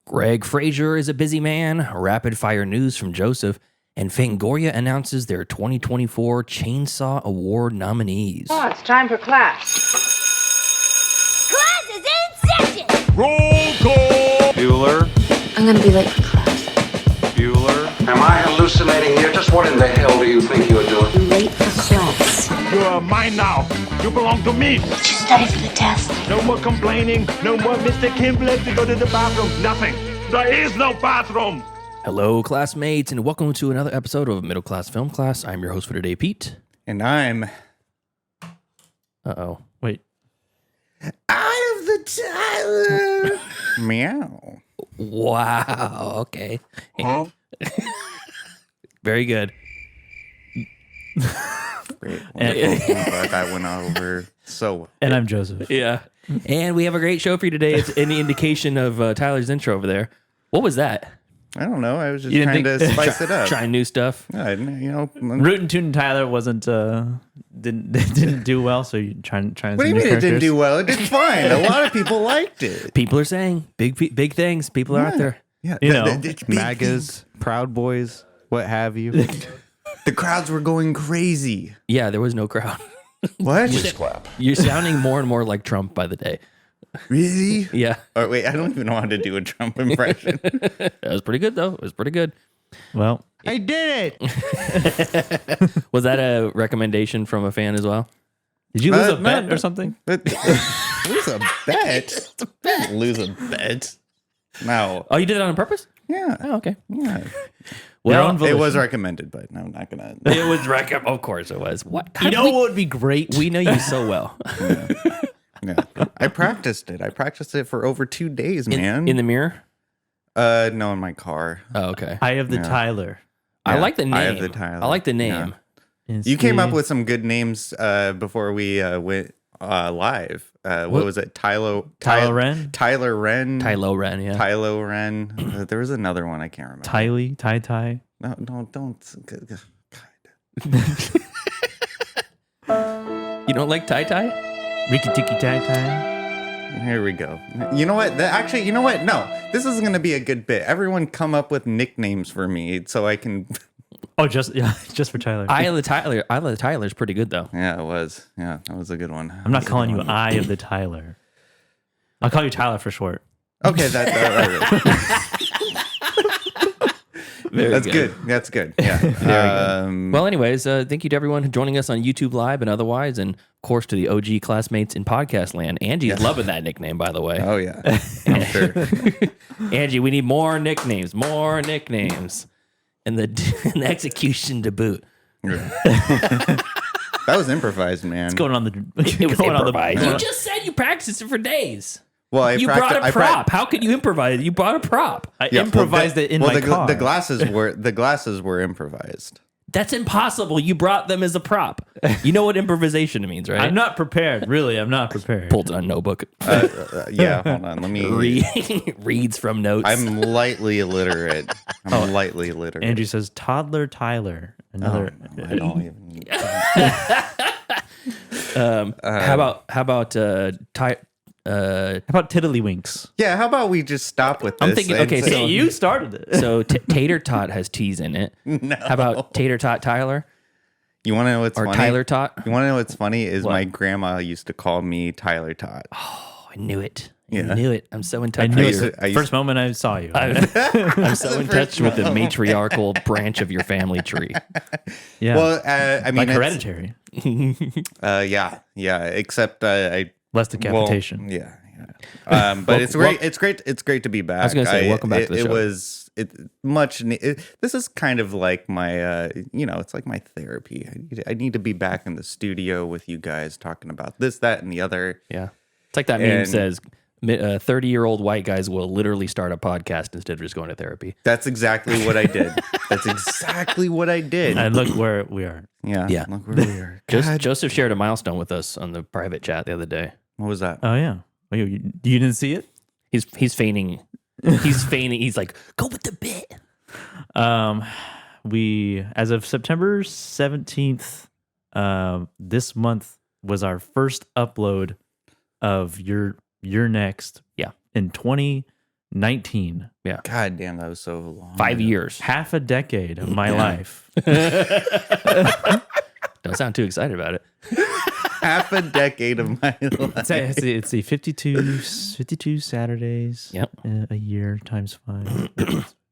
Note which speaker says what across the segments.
Speaker 1: Greig Fraser is a busy man, rapid fire news from Joseph, and Fangoria announces their 2024 Chainsaw Award nominees.
Speaker 2: Oh, it's time for class.
Speaker 3: Class is in session!
Speaker 4: Roll call! Bueller?
Speaker 5: I'm gonna be late for class.
Speaker 4: Bueller?
Speaker 6: Am I hallucinating here? Just what in the hell do you think you're doing?
Speaker 5: I'm late for class.
Speaker 4: You are mine now. You belong to me.
Speaker 5: Did you study for the test?
Speaker 4: No more complaining. No more Mr. Kimblett to go to the bathroom. Nothing. There is no bathroom.
Speaker 1: Hello, classmates, and welcome to another episode of Middle Class Film Class. I'm your host for today, Pete.
Speaker 7: And I'm...
Speaker 1: Uh-oh.
Speaker 7: Wait. Eye of the Tyler. Meow.
Speaker 1: Wow. Okay.
Speaker 4: Huh?
Speaker 1: Very good.
Speaker 7: Great. Wonderful. I'm glad that went over so well.
Speaker 8: And I'm Joseph.
Speaker 1: Yeah. And we have a great show for you today. It's any indication of Tyler's intro over there. What was that?
Speaker 7: I don't know. I was just
Speaker 8: You didn't
Speaker 7: trying to spice it up.
Speaker 1: Trying new stuff.
Speaker 7: Yeah,
Speaker 8: Rootin' Tootin' Tyler wasn't didn't do well, so you trying
Speaker 7: what do you mean it didn't do well? It did fine. A lot of people liked it.
Speaker 1: People are saying big things. People are out there.
Speaker 7: Yeah,
Speaker 8: You know,
Speaker 7: it's big
Speaker 9: MAGAs, Proud Boys, what have you.
Speaker 7: The crowds were going crazy.
Speaker 1: Yeah, there was no crowd.
Speaker 7: What?
Speaker 1: You're sounding more and more like Trump by the day.
Speaker 7: Really?
Speaker 1: Yeah.
Speaker 7: Oh, wait, I don't even know how to do a Trump impression.
Speaker 1: That was pretty good, though. It was pretty good.
Speaker 8: Well,
Speaker 9: I did it.
Speaker 1: Was that a recommendation from a fan as well?
Speaker 8: did you lose a
Speaker 7: no,
Speaker 8: bet
Speaker 7: no.
Speaker 8: or something?
Speaker 7: Lose a bet? Didn't lose a bet. No.
Speaker 1: Oh, you did it on purpose?
Speaker 7: Yeah.
Speaker 1: Oh, okay.
Speaker 7: Yeah.
Speaker 1: Well,
Speaker 7: It was recommended, but I'm not gonna.
Speaker 1: it was recommended. Of course it was. What?
Speaker 8: You know what would be great?
Speaker 1: We know you so well.
Speaker 7: Yeah, I practiced it. I practiced it for over 2 days, man.
Speaker 1: In the mirror?
Speaker 7: No, in my car.
Speaker 1: Oh, okay.
Speaker 8: Eye of the
Speaker 7: Yeah.
Speaker 8: Tyler.
Speaker 1: I
Speaker 7: Yeah,
Speaker 1: like the name.
Speaker 7: Eye of the Tyler.
Speaker 1: I like the name.
Speaker 7: You came up with some good names before we went live. What was it?
Speaker 8: Tyler Wren?
Speaker 7: Tyler Wren.
Speaker 1: Tylo Ren, yeah.
Speaker 7: Tylo Wren. There was another one I can't remember.
Speaker 8: Tylee, Ty.
Speaker 7: No, don't.
Speaker 1: You don't like Tai Tai?
Speaker 8: Riki Tiki Ty.
Speaker 7: Here we go. You know what? Actually, you know what? No, this is going to be a good bit. Everyone come up with nicknames for me so I can...
Speaker 8: Oh, just for Tyler.
Speaker 1: Eye of the Tyler's pretty good, though.
Speaker 7: Yeah, it was. Yeah, that was a good one.
Speaker 8: I'm not calling you Eye of the Tyler. I'll call you Tyler for short.
Speaker 7: Okay, that's good. That's good. Yeah.
Speaker 1: Well, anyways, thank you to everyone joining us on YouTube Live and otherwise, and of course to the OG classmates in podcast land. Angie's loving that nickname, by the way.
Speaker 7: Oh, yeah. I'm sure.
Speaker 1: Angie, we need more nicknames, and the execution to boot.
Speaker 7: That was improvised, man.
Speaker 8: It's going on the.
Speaker 1: It was
Speaker 8: going on the-
Speaker 1: improvised. You just said you practiced it for days.
Speaker 7: Well,
Speaker 1: You brought a prop. How could you improvise? You brought a prop.
Speaker 8: I improvised it in my car.
Speaker 7: The glasses were improvised.
Speaker 1: That's impossible. You brought them as a prop. You know what improvisation means, right?
Speaker 8: I'm not prepared. Really, I'm not prepared.
Speaker 1: Pulled on a notebook.
Speaker 7: Yeah, hold on. Let me...
Speaker 1: Reads from notes.
Speaker 7: I'm lightly illiterate. Lightly illiterate.
Speaker 8: Andrew says Toddler Tyler. Another.
Speaker 7: I don't even...
Speaker 1: How about
Speaker 8: How about Tiddlywinks?
Speaker 7: Yeah, how about we just stop with this?
Speaker 1: I'm thinking, okay, so
Speaker 8: You started it.
Speaker 1: So Tater Tot has T's in it.
Speaker 7: No.
Speaker 1: How about Tater Tot Tyler
Speaker 7: You want to know what's
Speaker 1: or
Speaker 7: funny?
Speaker 1: Tyler Tot?
Speaker 7: You want to know what's funny is
Speaker 8: What?
Speaker 7: my grandma used to call me Tyler Tot.
Speaker 1: Oh, I knew it.
Speaker 7: Yeah.
Speaker 1: I knew it. I'm so in touch
Speaker 8: I knew
Speaker 1: with
Speaker 8: it. First moment I saw you.
Speaker 1: I'm so in touch with the matriarchal branch of your family tree.
Speaker 8: Yeah.
Speaker 7: Well, I mean,
Speaker 8: like
Speaker 7: it's-
Speaker 8: Hereditary.
Speaker 7: yeah. Except I
Speaker 8: Less decapitation.
Speaker 7: Well, yeah. But it's great. It's great to be back.
Speaker 1: I was gonna say, welcome back to the show.
Speaker 7: This is kind of like my, it's like my therapy. I need to be back in the studio with you guys talking about this, that, and the other.
Speaker 1: Yeah. It's like that meme says, 30-year-old white guys will literally start a podcast instead of just going to therapy.
Speaker 7: That's exactly what I did.
Speaker 8: And look where we are.
Speaker 1: Yeah.
Speaker 7: Look where we are. God.
Speaker 1: Joseph shared a milestone with us on the private chat the other day.
Speaker 7: What was that?
Speaker 8: Oh, yeah. Well, you didn't see it?
Speaker 1: He's feigning. He's feigning. He's like, go with the bit.
Speaker 8: We, as of September 17th, this month was our first upload of Your Next.
Speaker 1: Yeah.
Speaker 8: In 19.
Speaker 1: Yeah.
Speaker 7: God damn, that was so long.
Speaker 1: 5 years.
Speaker 8: Half a decade of my life.
Speaker 1: Don't sound too excited about it.
Speaker 7: Half a decade of my life.
Speaker 8: It's the 52 Saturdays
Speaker 1: Yep.
Speaker 8: a year times 5.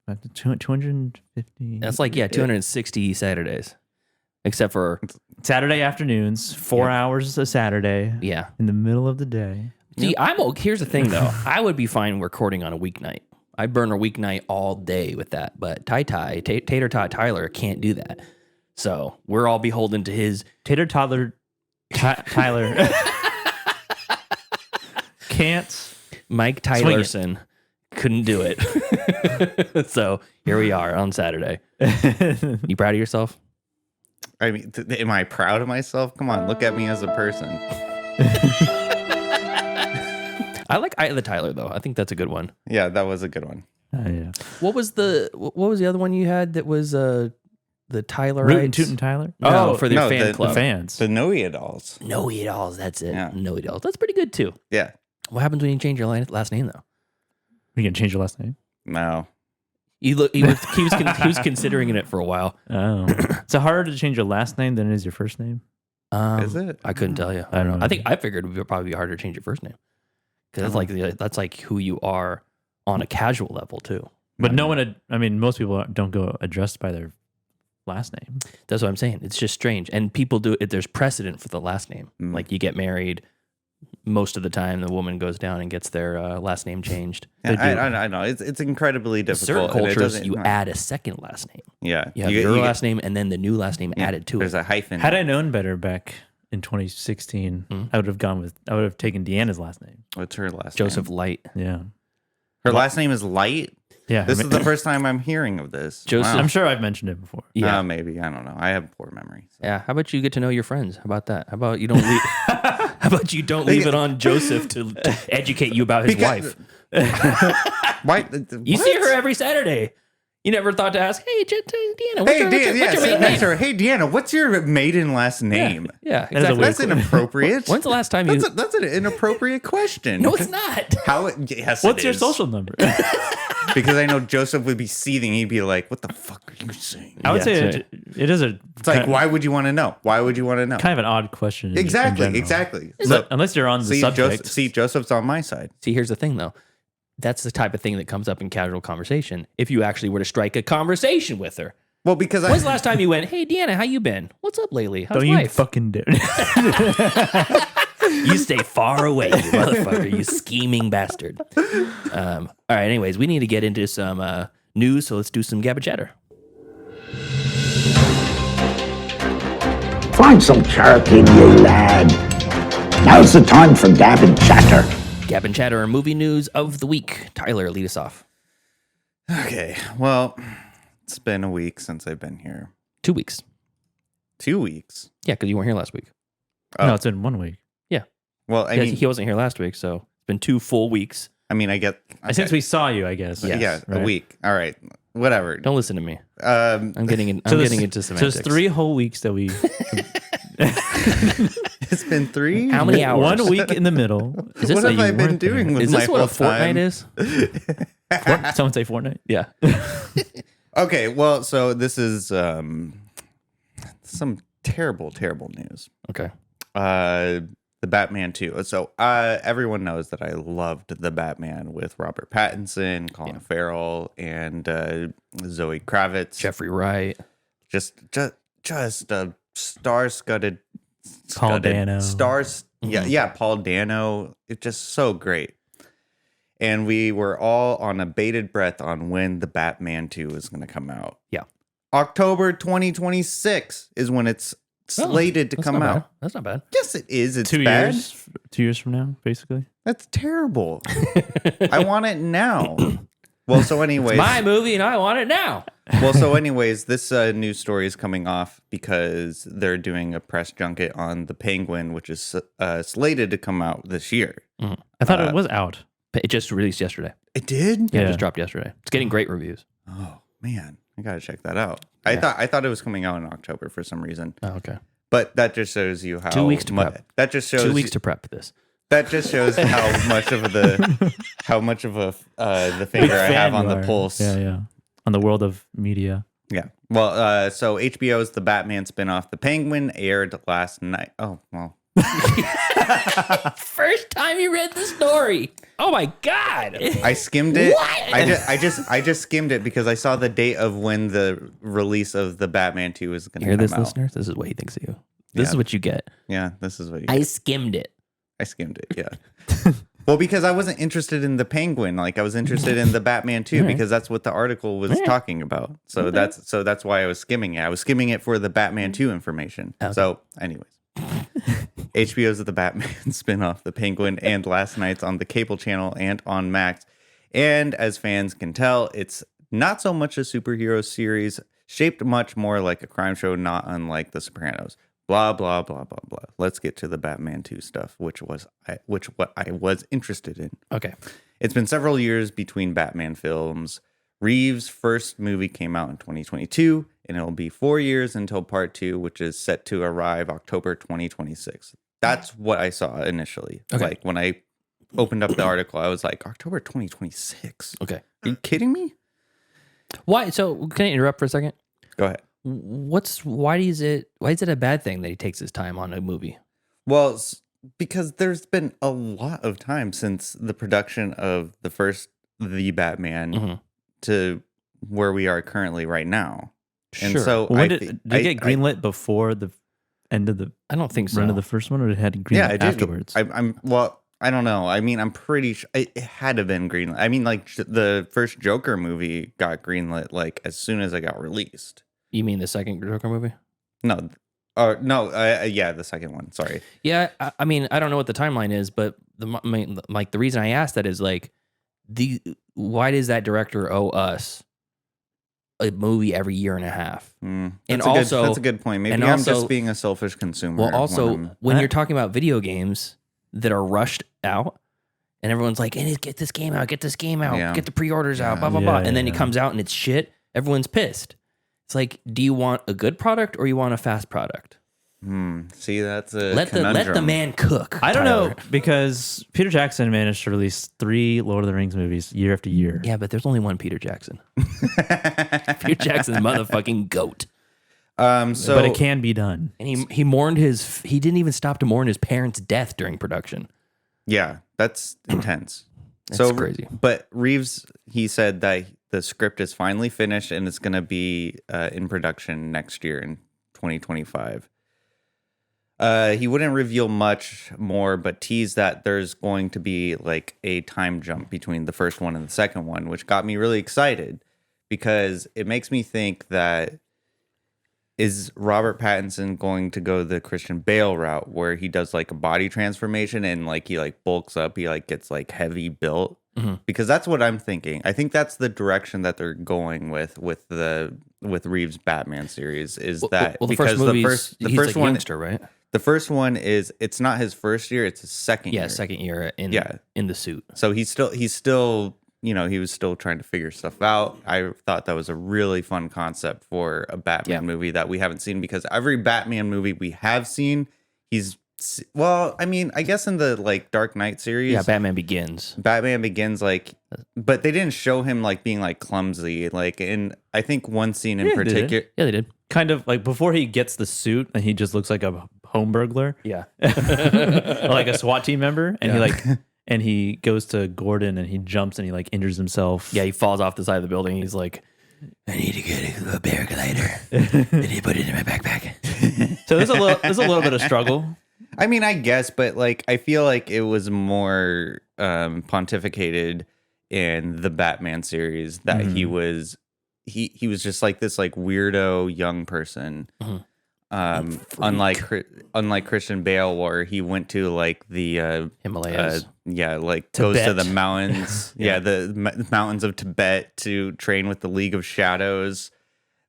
Speaker 8: About 250.
Speaker 1: That's like, 260 Saturdays. Except for,
Speaker 8: Saturday afternoons, 4 hours a Saturday
Speaker 1: yeah.
Speaker 8: in the middle of the day.
Speaker 1: See, here's the thing, though. I would be fine recording on a weeknight. I burn a weeknight all day with that. But Tater Tot Tyler can't do that. So we're all beholden to his...
Speaker 8: Tyler can't.
Speaker 1: Mike Tylerson couldn't do it. So here we are on Saturday. You proud of yourself?
Speaker 7: I mean, am I proud of myself? Come on, look at me as a person.
Speaker 1: I like Eye of the Tyler, though. I think that's a good one.
Speaker 7: Yeah, that was a good one.
Speaker 8: Yeah.
Speaker 1: What was the other one you had that was the Tylerites?
Speaker 8: Rootin' Tootin' Tyler?
Speaker 1: No, for their
Speaker 7: no,
Speaker 1: fan
Speaker 7: the
Speaker 1: club.
Speaker 8: The fans.
Speaker 7: The Noe dolls.
Speaker 1: Know-it-alls, that's it.
Speaker 7: Yeah.
Speaker 1: Know-it-alls. That's pretty good, too.
Speaker 7: Yeah.
Speaker 1: What happens when you change your last name, though?
Speaker 8: You can change your last name?
Speaker 7: No.
Speaker 1: He was considering it for a while.
Speaker 8: Oh. Is it harder to change your last name than it is your first name?
Speaker 7: Is it?
Speaker 1: I couldn't tell you.
Speaker 8: I don't know.
Speaker 1: I figured it would probably be harder to change your first name. Because that's like who you are on a casual level, too.
Speaker 8: But most people don't go addressed by their last name.
Speaker 1: That's what I'm saying. It's just strange. And people do it. There's precedent for the last name. Like you get married, most of the time the woman goes down and gets their last name changed.
Speaker 7: Yeah, I know. It's incredibly difficult.
Speaker 1: Certain
Speaker 7: and it
Speaker 1: cultures,
Speaker 7: doesn't-
Speaker 1: you add a second last name.
Speaker 7: Yeah.
Speaker 1: You have your last name and then the new last name added to
Speaker 7: There's
Speaker 1: it.
Speaker 7: a hyphen.
Speaker 8: Had I known better back in 2016, I would have taken Deanna's last name.
Speaker 7: What's her last
Speaker 1: Joseph
Speaker 7: name?
Speaker 1: Light.
Speaker 8: Yeah.
Speaker 7: Her last name is Light?
Speaker 8: Yeah.
Speaker 7: This is the first time I'm hearing of this.
Speaker 1: Joseph-
Speaker 7: Wow.
Speaker 8: I'm sure I've mentioned it before.
Speaker 1: Yeah.
Speaker 7: Maybe. I don't know. I have poor memory. So.
Speaker 1: Yeah. How about you get to know your friends? How about that? How about you don't leave? How about you don't leave it on Joseph to educate you about his wife?
Speaker 7: Why?
Speaker 1: You see her every Saturday. You never thought to ask, hey, Deanna, what's your maiden name?
Speaker 7: Hey, Deanna, what's your maiden last name?
Speaker 1: Yeah,
Speaker 8: That is a
Speaker 1: exactly.
Speaker 8: weird
Speaker 7: That's inappropriate.
Speaker 1: When's the last time you...
Speaker 7: That's an inappropriate question.
Speaker 1: No, it's not.
Speaker 7: Yes,
Speaker 8: What's
Speaker 7: it
Speaker 8: your
Speaker 7: is.
Speaker 8: social number?
Speaker 7: Because I know Joseph would be seething. He'd be like, "What the fuck are you saying?"
Speaker 8: I would
Speaker 1: Yeah,
Speaker 8: say
Speaker 1: that's
Speaker 8: it is a.
Speaker 7: It's like, why would you want to know? Why would you want to know?
Speaker 8: Kind of an odd question. in
Speaker 7: Exactly.
Speaker 8: general. Unless you're on the subject.
Speaker 7: Joseph's on my side.
Speaker 1: See, here's the thing, though. That's the type of thing that comes up in casual conversation. If you actually were to strike a conversation with her.
Speaker 7: Well, because
Speaker 1: When's the last time you went, hey, Deanna, how you been? What's up lately? How's
Speaker 8: Don't you
Speaker 1: life?
Speaker 8: fucking do it.
Speaker 1: You stay far away, you motherfucker, you scheming bastard. All right, anyways, we need to get into some news, so let's do some Gabba Chatter.
Speaker 2: Find some charity, you lad. Now's the time for Gab and Chatter.
Speaker 1: Gab and Chatter are movie news of the week. Tyler, lead us off.
Speaker 7: Okay, well, it's been a week since I've been here.
Speaker 1: 2 weeks.
Speaker 7: 2 weeks.
Speaker 1: Yeah, because you weren't here last week.
Speaker 8: No, it's in 1 week.
Speaker 1: Yeah.
Speaker 7: Well, I mean,
Speaker 1: he wasn't here last week, so it's been 2 full weeks.
Speaker 7: I mean, I get
Speaker 8: Since we saw you, I guess.
Speaker 1: Yes,
Speaker 7: a week. All right, whatever.
Speaker 1: Don't listen to me.
Speaker 7: Um,
Speaker 1: I'm getting into
Speaker 8: So
Speaker 1: semantics.
Speaker 8: it's 3 whole weeks that we.
Speaker 7: it's been 3.
Speaker 1: How many hours?
Speaker 8: 1 week in the middle.
Speaker 1: Is this
Speaker 7: What
Speaker 1: a-
Speaker 7: have I been
Speaker 8: weren't there.
Speaker 7: doing with
Speaker 1: Is
Speaker 7: my
Speaker 1: this what a
Speaker 7: full time?
Speaker 1: fortnight is?
Speaker 8: Someone say Fortnite?
Speaker 1: Yeah.
Speaker 7: Okay, well, so this is some terrible, terrible news.
Speaker 1: Okay.
Speaker 7: The Batman 2. So everyone knows that I loved the Batman with Robert Pattinson, Colin Farrell, and Zoe Kravitz.
Speaker 1: Jeffrey Wright.
Speaker 7: Just a star-studded
Speaker 8: Paul Dano.
Speaker 7: Yeah, Paul Dano. It's just so great. And we were all on a bated breath on when the Batman 2 is going to come out.
Speaker 1: Yeah.
Speaker 7: October 2026 is when it's slated to
Speaker 1: That's
Speaker 7: come
Speaker 1: not
Speaker 7: out.
Speaker 1: bad. That's not bad.
Speaker 7: Yes, it is. It's
Speaker 8: 2
Speaker 7: bad.
Speaker 8: years. 2 years from now, basically.
Speaker 7: That's terrible. I want it now. Well, so anyways,
Speaker 1: My movie and I want it now.
Speaker 7: this news story is coming off because they're doing a press junket on The Penguin, which is slated to come out this year.
Speaker 8: I thought it was out.
Speaker 1: It just released yesterday.
Speaker 7: It did?
Speaker 1: Yeah, it
Speaker 8: Yeah.
Speaker 1: just dropped yesterday. It's getting great reviews.
Speaker 7: Oh man, I gotta check that out. I thought it was coming out in October for some reason,
Speaker 1: Oh, okay.
Speaker 7: but that just shows you how
Speaker 1: 2 weeks to prep.
Speaker 7: That just shows
Speaker 1: 2 weeks to prep this.
Speaker 7: That just shows how much of the finger I have on the pulse.
Speaker 8: Yeah. On the world of media.
Speaker 7: Yeah. Well, so HBO's The Batman spinoff, The Penguin, aired last night. Oh, well.
Speaker 1: First time you read the story. Oh my God.
Speaker 7: I skimmed it.
Speaker 1: What?
Speaker 7: I just skimmed it because I saw the date of when the release of The Batman 2 was going to come
Speaker 1: Hear this,
Speaker 7: out.
Speaker 1: listeners? This is what he thinks of you. This is what you get.
Speaker 7: Yeah, this is what you
Speaker 1: I skimmed it.
Speaker 7: I skimmed it, yeah. Well, because I wasn't interested in the Penguin, like I was interested in the Batman 2 because that's what the article was talking about. So that's why I was skimming it. I was skimming it for the Batman 2 information. Okay. So, anyways. HBO's The Batman spinoff, The Penguin, and last night's on the cable channel and on Max. And as fans can tell, it's not so much a superhero series, shaped much more like a crime show, not unlike The Sopranos. Blah, blah, blah, blah, blah. Let's get to the Batman 2 stuff, which what I was interested in.
Speaker 1: Okay.
Speaker 7: It's been several years between Batman films. Reeves' first movie came out in 2022, and it'll be 4 years until part 2, which is set to arrive October 2026. That's what I saw initially.
Speaker 1: Okay.
Speaker 7: Like when I opened up the article, I was like, October 2026?
Speaker 1: Okay.
Speaker 7: Are you kidding me?
Speaker 1: Why? So can I interrupt for a second?
Speaker 7: Go ahead.
Speaker 1: Why is it a bad thing that he takes his time on a movie?
Speaker 7: Well, because there's been a lot of time since the production of the first The Batman to where we are currently right now. And
Speaker 1: Sure.
Speaker 7: so
Speaker 8: Well, did it get greenlit before the end of the
Speaker 1: I don't think so.
Speaker 8: run of the first one, or it had greenlit afterwards?
Speaker 7: I don't know. I mean, I'm pretty sure it had to have been greenlit. I mean, like the first Joker movie got greenlit like as soon as it got released.
Speaker 1: You mean the second Joker movie?
Speaker 7: No, yeah, the second one. Sorry.
Speaker 1: Yeah, I mean, I don't know what the timeline is, but the reason I asked that is like, why does that director owe us a movie every year and a half?
Speaker 7: That's a good point. Maybe I'm just being a selfish consumer.
Speaker 1: Well, also when you're talking about video games that are rushed out, and everyone's like, hey, get this game out, get the pre-orders out, blah blah blah, and then it comes out and it's shit. Everyone's pissed. It's like, do you want a good product or you want a fast product?
Speaker 7: See, that's a
Speaker 1: let the man cook.
Speaker 8: I don't
Speaker 1: Tyler.
Speaker 8: know, because Peter Jackson managed to release 3 Lord of the Rings movies year after year.
Speaker 1: Yeah, but there's only one Peter Jackson. Peter Jackson's motherfucking goat.
Speaker 8: But it can be done.
Speaker 1: And he mourned he didn't even stop to mourn his parents' death during production.
Speaker 7: Yeah, that's intense.
Speaker 1: That's crazy.
Speaker 7: But Reeves, he said that the script is finally finished and it's going to be in production next year in 2025. He wouldn't reveal much more, but teased that there's going to be like a time jump between the first one and the second one, which got me really excited because it makes me think that is Robert Pattinson going to go the Christian Bale route where he does like a body transformation and like he like bulks up, he like gets like heavy built? Because that's what I'm thinking. I think that's the direction that they're going with Reeves' Batman series is that
Speaker 1: the
Speaker 7: because
Speaker 1: first movie
Speaker 7: the first one,
Speaker 1: youngster, right?
Speaker 7: The first one is it's not his first year, it's his second year.
Speaker 1: Yeah, second year in the suit.
Speaker 7: So he's still he was still trying to figure stuff out. I thought that was a really fun concept for a Batman movie that we haven't seen because every Batman movie we have seen, I mean, I guess in the like Dark Knight series.
Speaker 1: Yeah, Batman Begins
Speaker 7: like, but they didn't show him like being like clumsy. Like in, I think one scene in particular.
Speaker 1: Yeah, they did.
Speaker 8: Kind of like before he gets the suit and he just looks like a home burglar.
Speaker 1: Yeah.
Speaker 8: Like a SWAT team member. And he goes to Gordon and he jumps and he like injures himself.
Speaker 1: Yeah, he falls off the side of the building. He's like, I need to get a paraglider. I need to put it in my backpack.
Speaker 8: So there's a little bit of struggle.
Speaker 7: I mean, I guess, but like, I feel like it was more pontificated in the Batman series that he was just like this like weirdo young person. Unlike Christian Bale, where he went to like the
Speaker 1: Himalayas,
Speaker 7: like
Speaker 1: Tibet.
Speaker 7: goes to the mountains, the mountains of Tibet to train with the League of Shadows.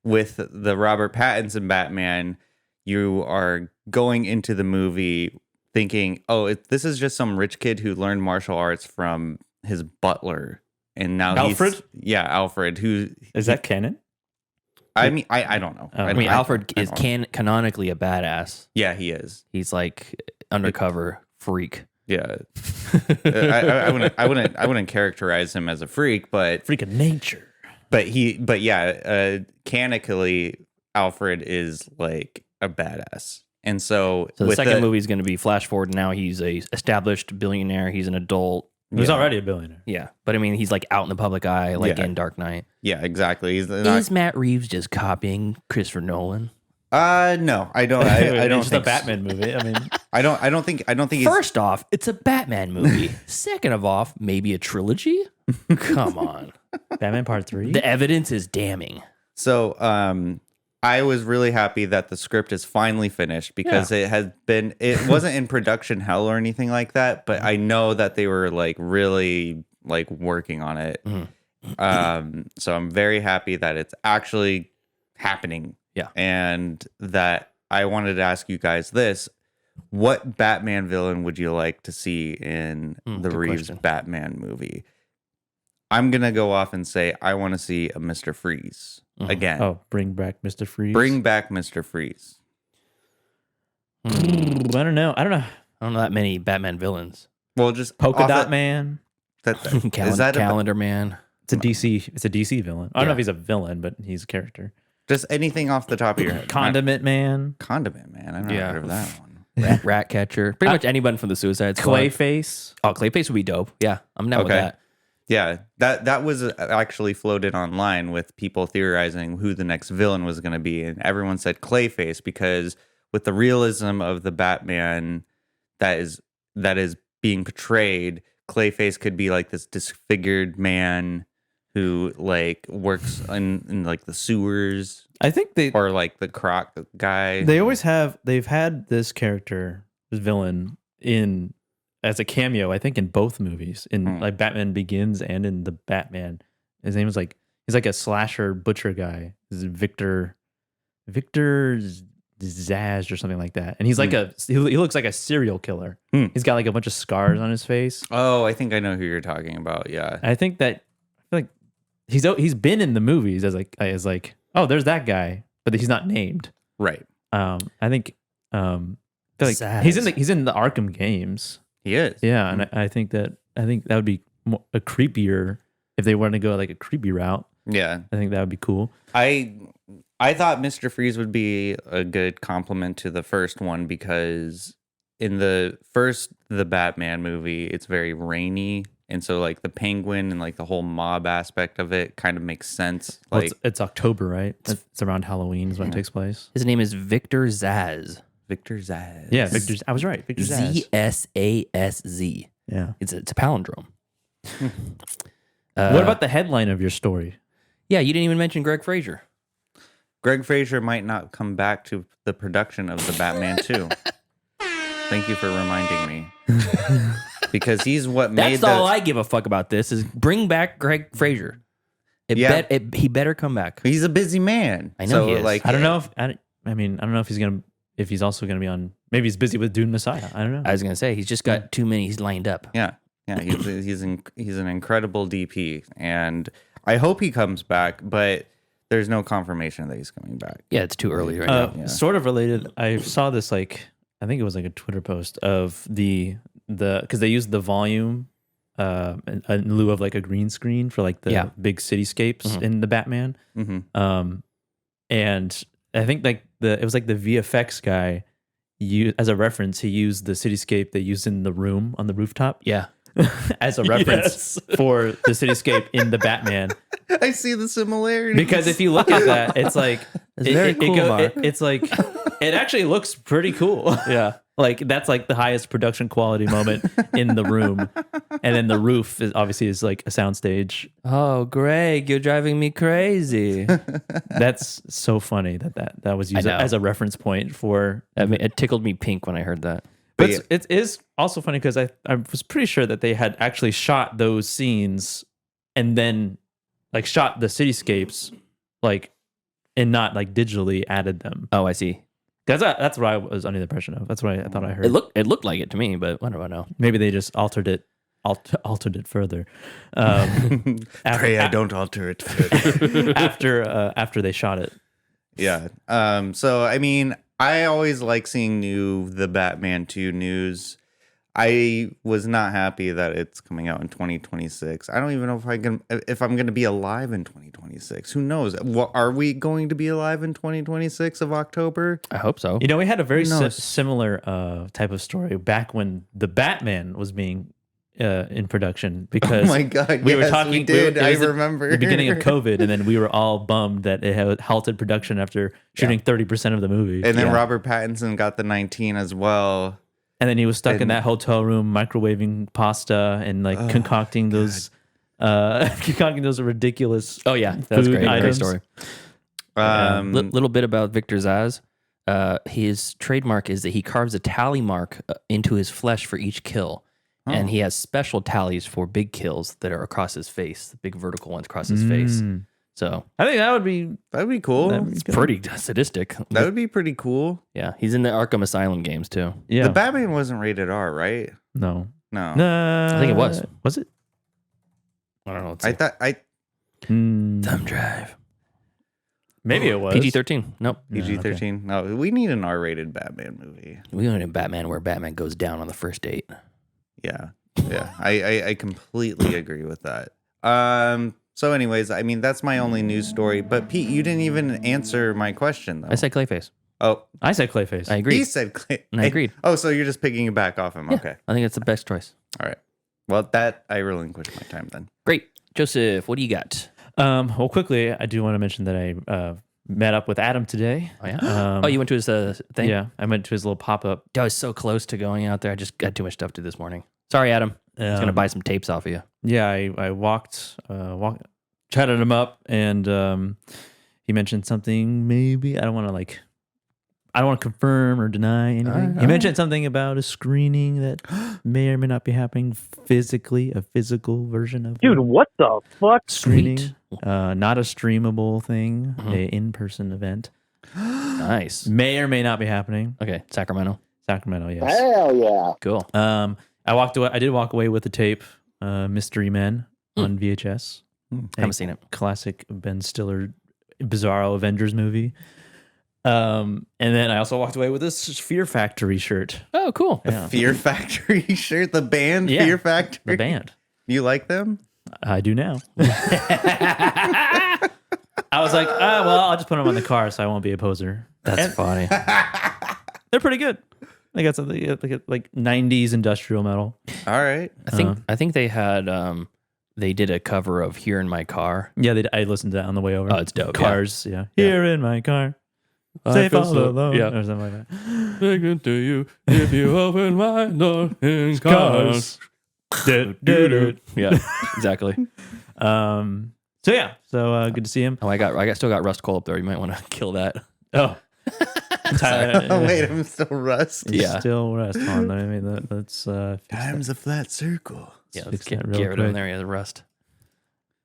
Speaker 7: With the Robert Pattinson Batman, you are going into the movie thinking, oh, this is just some rich kid who learned martial arts from his butler, and now
Speaker 8: Alfred.
Speaker 7: Alfred. Who
Speaker 8: is that canon?
Speaker 7: I mean, I don't know.
Speaker 1: I mean, Alfred is canonically a badass.
Speaker 7: Yeah, he is.
Speaker 1: He's like undercover freak.
Speaker 7: Yeah, I wouldn't characterize him as a freak, but
Speaker 8: Freak of nature.
Speaker 7: Canonically, Alfred is like a badass, and so
Speaker 1: So the second movie is going to be flash forward. Now he's a established billionaire. He's an adult.
Speaker 8: He's already a billionaire.
Speaker 1: Yeah, but I mean, he's like out in the public eye, like in Dark Knight.
Speaker 7: Yeah, exactly.
Speaker 1: Is Matt Reeves just copying Christopher Nolan?
Speaker 7: No, I don't. I don't
Speaker 8: It's
Speaker 7: think
Speaker 8: a Batman movie. I mean,
Speaker 7: I don't think. He's,
Speaker 1: First off, it's a Batman movie. Second of all, maybe a trilogy. Come on,
Speaker 8: Batman Part 3.
Speaker 1: the evidence is damning.
Speaker 7: So, I was really happy that the script is finally finished because it wasn't in production hell or anything like that, but I know that they were like really like working on it. So I'm very happy that it's actually happening.
Speaker 1: Yeah.
Speaker 7: And that I wanted to ask you guys this. What Batman villain would you like to see in the Reeves
Speaker 1: question.
Speaker 7: Batman movie? I'm going to go off and say I want to see a Mr. Freeze again.
Speaker 8: Oh, bring back Mr. Freeze.
Speaker 7: Bring back Mr. Freeze.
Speaker 8: I don't know.
Speaker 1: I don't know that many Batman villains.
Speaker 7: Well, just
Speaker 8: Polka
Speaker 7: off
Speaker 8: Dot
Speaker 7: the-
Speaker 8: Man.
Speaker 7: Is that
Speaker 1: Calendar Man?
Speaker 8: It's a DC villain. I don't know if he's a villain, but he's a character.
Speaker 7: just anything off the top of your head?
Speaker 8: Condiment Man.
Speaker 7: Condiment Man. I've never heard of that one.
Speaker 1: Rat Catcher. Pretty much anybody from the Suicide Squad.
Speaker 8: Clayface.
Speaker 1: Oh, Clayface would be dope. Yeah, I'm down with that.
Speaker 7: Yeah, that was actually floated online with people theorizing who the next villain was going to be, and everyone said Clayface because with the realism of the Batman that is being portrayed, Clayface could be like this disfigured man who like works in like the sewers.
Speaker 8: I think
Speaker 7: or like the croc guy.
Speaker 8: They've had this character, this villain, in as a cameo, I think in both movies, in like Batman Begins and in the Batman. His name is like, he's like a slasher butcher guy. This is Victor Zaz or something like that. And he's like he looks like a serial killer. He's got like a bunch of scars on his face.
Speaker 7: Oh, I think I know who you're talking about. Yeah.
Speaker 8: I think that I feel like he's been in the movies as like, oh, there's that guy, but he's not named.
Speaker 7: Right.
Speaker 8: I think he's in the Arkham games.
Speaker 7: He is.
Speaker 8: Yeah, and I think that would be a creepier if they wanted to go like a creepy route.
Speaker 7: Yeah.
Speaker 8: I think that would be cool.
Speaker 7: I thought Mr. Freeze would be a good compliment to the first one because in the Batman movie, it's very rainy. And so like the Penguin and like the whole mob aspect of it kind of makes sense.
Speaker 8: Well,
Speaker 7: Like
Speaker 8: it's October, right? It's around Halloween is when it takes place.
Speaker 1: His name is Victor Zaz.
Speaker 7: Victor Zaz.
Speaker 8: Yeah, I was right. Victor Zaz.
Speaker 1: ZSASZ.
Speaker 8: Yeah.
Speaker 1: It's a palindrome.
Speaker 8: What about the headline of your story?
Speaker 1: Yeah, you didn't even mention Greig Fraser.
Speaker 7: Greig Fraser might not come back to the production of the Batman 2. Thank you for reminding me. Because he's what made
Speaker 1: That's all I give a fuck about this is bring back Greig Fraser. He better come back.
Speaker 7: He's a busy man.
Speaker 1: I know he is.
Speaker 8: I don't know if he's also gonna be on. Maybe he's busy with Dune Messiah. I don't know.
Speaker 1: I was gonna say he's just got too many. He's lined up.
Speaker 7: Yeah, he's an incredible DP, and I hope he comes back. But there's no confirmation that he's coming back.
Speaker 1: Yeah, it's too early right now.
Speaker 8: Sort of related. I saw this I think it was like a Twitter post of the because they used the volume in lieu of like a green screen for like the big cityscapes in the Batman. And I think like it was like the VFX guy as a reference, he used the cityscape they used in The Room on the rooftop.
Speaker 1: Yeah.
Speaker 8: As a reference for the cityscape in the Batman.
Speaker 7: I see the similarity.
Speaker 8: Because if you look at that, it's like
Speaker 1: It's very cool, Mark.
Speaker 8: it's like it actually looks pretty cool. Yeah. Like that's like the highest production quality moment in The Room. And then the roof is obviously like a soundstage.
Speaker 1: Oh, Greg, you're driving me crazy.
Speaker 8: That's so funny that was used as a reference point for.
Speaker 1: I mean, it tickled me pink when I heard that.
Speaker 8: But it is also funny because I was pretty sure that they had actually shot those scenes and then like shot the cityscapes like and not like digitally added them.
Speaker 1: Oh, I see.
Speaker 8: That's what I was under the impression of. That's what I thought I heard.
Speaker 1: It looked like it to me, but what do I know?
Speaker 8: Maybe they just altered it further.
Speaker 7: Pray I don't alter it further.
Speaker 8: after they shot it.
Speaker 7: Yeah. So I mean, I always like seeing the Batman 2 news. I was not happy that it's coming out in 2026. I don't even know if I'm going to be alive in 2026. Who knows? Are we going to be alive in 2026 of October?
Speaker 1: I hope so.
Speaker 8: We had a very similar type of story back when the Batman was being in production, because
Speaker 7: oh my God,
Speaker 8: we were talking.
Speaker 7: We did.
Speaker 8: I
Speaker 7: remember
Speaker 8: the beginning of COVID, and then we were all bummed that it had halted production after shooting 30% of the movie.
Speaker 7: And then Robert Pattinson got the 19 as well.
Speaker 8: And then he was stuck in that hotel room microwaving pasta and concocting those ridiculous.
Speaker 1: Oh yeah, that's great. Great story. Little bit about Victor Zsasz. His trademark is that he carves a tally mark into his flesh for each kill. And he has special tallies for big kills that are across his face, the big vertical ones across his face. So
Speaker 8: I think that'd be
Speaker 7: cool.
Speaker 1: It's pretty sadistic.
Speaker 7: That would be pretty cool.
Speaker 1: Yeah, he's in the Arkham Asylum games too.
Speaker 8: Yeah,
Speaker 7: the Batman wasn't rated R, right?
Speaker 8: No.
Speaker 1: I think it was.
Speaker 8: Was it?
Speaker 1: I don't know.
Speaker 7: I thought
Speaker 1: Thumb drive.
Speaker 8: Maybe it was
Speaker 1: PG-13. Nope.
Speaker 7: PG-13.
Speaker 8: Okay.
Speaker 7: No, we need an R-rated Batman movie.
Speaker 1: We need a Batman where Batman goes down on the first date.
Speaker 7: Yeah. I completely agree with that. So anyways, I mean, that's my only news story. But Pete, you didn't even answer my question, though.
Speaker 1: I said Clayface.
Speaker 7: Oh.
Speaker 8: I said Clayface.
Speaker 1: I agreed.
Speaker 7: He said Clayface.
Speaker 1: I agreed.
Speaker 7: Oh, so you're just picking it back off him.
Speaker 1: Yeah,
Speaker 7: Okay.
Speaker 1: I think it's the best choice.
Speaker 7: All right. Well, I relinquish my time then.
Speaker 1: Great. Joseph, what do you got?
Speaker 8: Well, quickly, I do want to mention that I met up with Adam today.
Speaker 1: Oh, yeah? You went to his thing?
Speaker 8: Yeah, I went to his little pop-up.
Speaker 1: I was so close to going out there. I just got too much stuff to do this morning. Sorry, Adam. I was going to buy some tapes off of you.
Speaker 8: Yeah, I walked, chatted him up, and he mentioned something. Maybe I don't want to confirm or deny anything. He mentioned something about a screening that may or may not be happening physically, a physical version of.
Speaker 3: Dude, what the fuck?
Speaker 8: Screening, not a streamable thing, a in-person event.
Speaker 1: Nice.
Speaker 8: May or may not be happening.
Speaker 1: Okay, Sacramento,
Speaker 8: yes.
Speaker 2: Hell yeah.
Speaker 1: Cool.
Speaker 8: I did walk away with the tape, Mystery Men on VHS.
Speaker 1: Haven't seen it.
Speaker 8: Classic Ben Stiller, bizarro Avengers movie. And then I also walked away with this Fear Factory shirt.
Speaker 1: Oh, cool.
Speaker 8: Yeah.
Speaker 7: Fear Factory shirt, the band
Speaker 8: Yeah,
Speaker 7: Fear Factory.
Speaker 8: The band.
Speaker 7: You like them?
Speaker 8: I do now. I was like, well, I'll just put them on the car so I won't be a poser.
Speaker 1: That's funny.
Speaker 8: They're pretty good. They got something like 90s industrial metal.
Speaker 7: All right.
Speaker 1: I think they had they did a cover of Here in My Car.
Speaker 8: Yeah, I listened to that on the way over.
Speaker 1: Oh, it's dope.
Speaker 8: Cars, yeah. Here in my car. Safe all alone.
Speaker 1: Yeah.
Speaker 8: Or something like that.
Speaker 1: Speaking to you if you open my door in cars. Yeah, exactly.
Speaker 8: So yeah, good to see him.
Speaker 1: Oh, I still got Rust Cole up there. You might want to kill that.
Speaker 8: Oh.
Speaker 7: Oh wait, I'm still Rust.
Speaker 1: Yeah.
Speaker 8: Still Rust. Hold on, I mean, let's
Speaker 7: Time's a flat circle.
Speaker 1: Yeah,
Speaker 8: fix
Speaker 1: let's
Speaker 8: that real
Speaker 1: get rid of
Speaker 8: quick.
Speaker 1: there. Yeah, the Rust.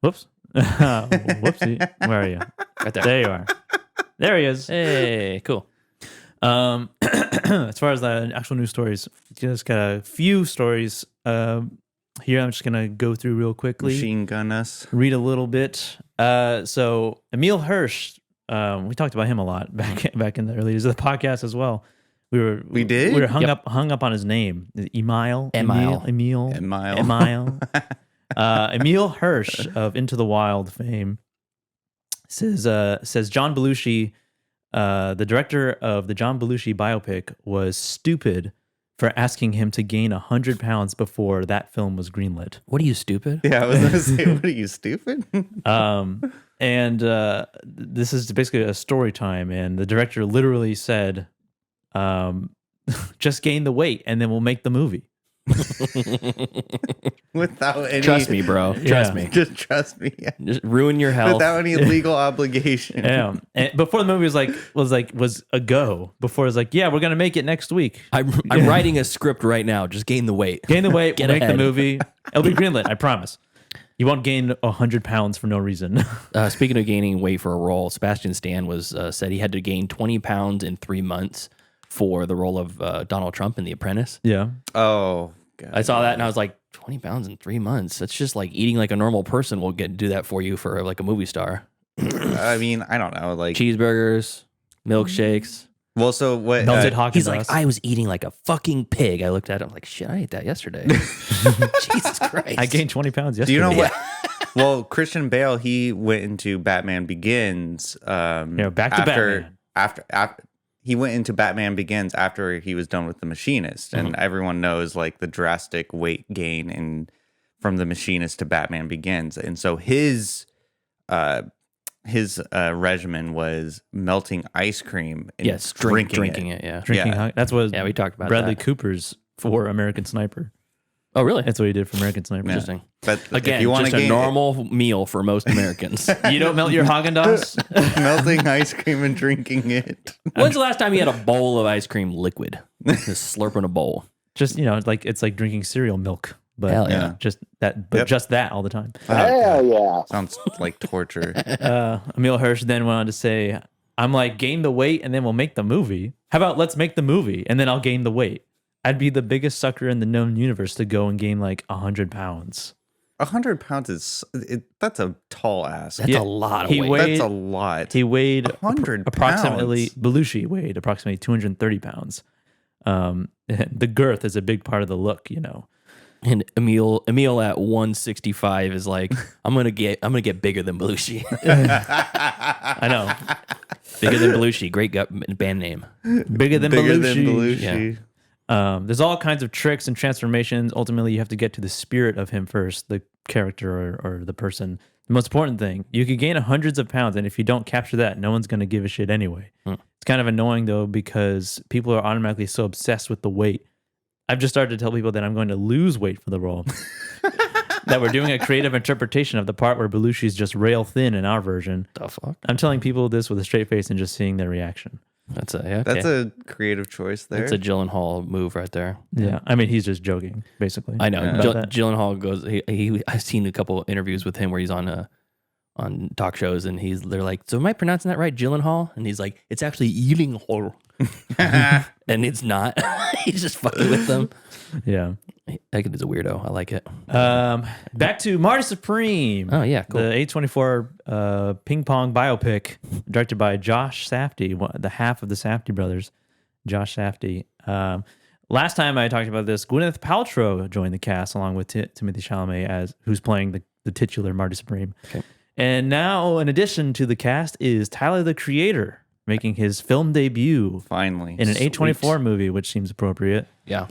Speaker 8: Whoops. Whoopsie. Where are you?
Speaker 1: Right there.
Speaker 8: There you are. There he is.
Speaker 1: Hey, cool.
Speaker 8: As far as the actual news stories, just got a few stories here. I'm just gonna go through real quickly.
Speaker 7: Machine gun us.
Speaker 8: Read a little bit. So Emil Hirsch, we talked about him a lot back in the early days of the podcast as well. We were hung up on his name, Emil. Emil Hirsch of Into the Wild fame says John Belushi, the director of the John Belushi biopic, was stupid for asking him to gain 100 pounds before that film was greenlit.
Speaker 1: What are you, stupid?
Speaker 7: Yeah, I was gonna say, what are you, stupid?
Speaker 8: And this is basically a story time, and the director literally said, just gain the weight and then we'll make the movie.
Speaker 7: Without any,
Speaker 1: Trust me, bro. Trust me.
Speaker 7: Just trust me. Yeah.
Speaker 1: Just ruin your health.
Speaker 7: Without any legal obligation.
Speaker 8: Yeah. And before the movie was a go. Before it was like, yeah, we're gonna make it next week.
Speaker 1: I'm writing a script right now. Just gain the weight.
Speaker 8: Gain the weight.
Speaker 1: Get
Speaker 8: we'll make
Speaker 1: ahead.
Speaker 8: the movie. It'll be greenlit. I promise. You won't gain 100 pounds for no reason.
Speaker 1: Speaking of gaining weight for a role, Sebastian Stan was said he had to gain 20 pounds in 3 months for the role of Donald Trump in The Apprentice.
Speaker 8: Yeah.
Speaker 7: Oh, God.
Speaker 1: I saw that and I was like, 20 pounds in 3 months. That's just like eating like a normal person will do that for you for like a movie star.
Speaker 7: I mean, I don't know. Like
Speaker 1: Cheeseburgers, milkshakes,
Speaker 7: Well, so what?
Speaker 8: Melted Haagen-Dazs.
Speaker 1: He's like, I was eating like a fucking pig. I looked at him like, shit, I ate that yesterday. Jesus Christ.
Speaker 8: I gained 20 pounds yesterday.
Speaker 7: Do you know what? Well, Christian Bale, he went into Batman Begins.
Speaker 8: Back to Batman.
Speaker 7: After he went into Batman Begins after he was done with The Machinist, and everyone knows like the drastic weight gain from The Machinist to Batman Begins, and so his regimen was melting ice cream and drinking it.
Speaker 1: Yeah,
Speaker 8: That's what
Speaker 1: we talked about
Speaker 8: Bradley
Speaker 1: that.
Speaker 8: Cooper's for American Sniper.
Speaker 1: Oh, really?
Speaker 8: That's what he did for American Sniper.
Speaker 1: Interesting.
Speaker 7: But
Speaker 1: Again,
Speaker 7: if you want
Speaker 1: just a normal meal for most Americans.
Speaker 8: You don't melt your Haagen-Dazs?
Speaker 7: melting ice cream and drinking it.
Speaker 1: When's the last time you had a bowl of ice cream liquid? Just slurping a bowl.
Speaker 8: Just, like it's like drinking cereal milk. But
Speaker 1: Hell yeah.
Speaker 8: just that, but just that all the time.
Speaker 2: Hell yeah.
Speaker 7: Sounds like torture.
Speaker 8: Emil Hirsch then went on to say, I'm like, gain the weight and then we'll make the movie. How about let's make the movie and then I'll gain the weight? I'd be the biggest sucker in the known universe to go and gain like 100 pounds.
Speaker 7: 100 pounds that's a tall ass.
Speaker 1: That's a lot of weight.
Speaker 7: That's a lot.
Speaker 8: He weighed
Speaker 7: 100
Speaker 8: approximately,
Speaker 7: pounds.
Speaker 8: Belushi weighed approximately 230 pounds. The girth is a big part of the look,
Speaker 1: And Emil at 165 is like, I'm gonna get bigger than Belushi.
Speaker 8: I know.
Speaker 1: Bigger than Belushi. Great band name.
Speaker 8: Bigger than Belushi.
Speaker 7: Yeah.
Speaker 8: There's all kinds of tricks and transformations. Ultimately, you have to get to the spirit of him first, the character or the person. The most important thing, you could gain hundreds of pounds, and if you don't capture that, no one's going to give a shit anyway. It's kind of annoying, though, because people are automatically so obsessed with the weight. I've just started to tell people that I'm going to lose weight for the role. That we're doing a creative interpretation of the part where Belushi's just rail thin in our version.
Speaker 1: The fuck?
Speaker 8: I'm telling people this with a straight face and just seeing their reaction.
Speaker 1: That's a
Speaker 7: creative choice there.
Speaker 1: That's a Gyllenhaal move right there.
Speaker 8: Yeah, I mean, he's just joking, basically.
Speaker 1: I know.
Speaker 8: About that.
Speaker 1: Gyllenhaal goes. I've seen a couple interviews with him where he's on talk shows, and they're like, "So am I pronouncing that right, Gyllenhaal?" And he's like, "It's actually Gyllenhaal," and it's not. He's just fucking with them.
Speaker 8: Yeah,
Speaker 1: I think he's a weirdo. I like it.
Speaker 8: Back to Marty Supreme.
Speaker 1: Oh yeah, cool.
Speaker 8: The A24 ping pong biopic directed by Josh Safdie, the half of the Safdie brothers. Josh Safdie. Last time I talked about this, Gwyneth Paltrow joined the cast along with Timothée Chalamet who's playing the titular Marty Supreme.
Speaker 1: Okay. And
Speaker 8: now, in addition to the cast, is Tyler the Creator making his film debut
Speaker 7: finally
Speaker 8: in an A24 movie, which seems appropriate.
Speaker 1: Yeah.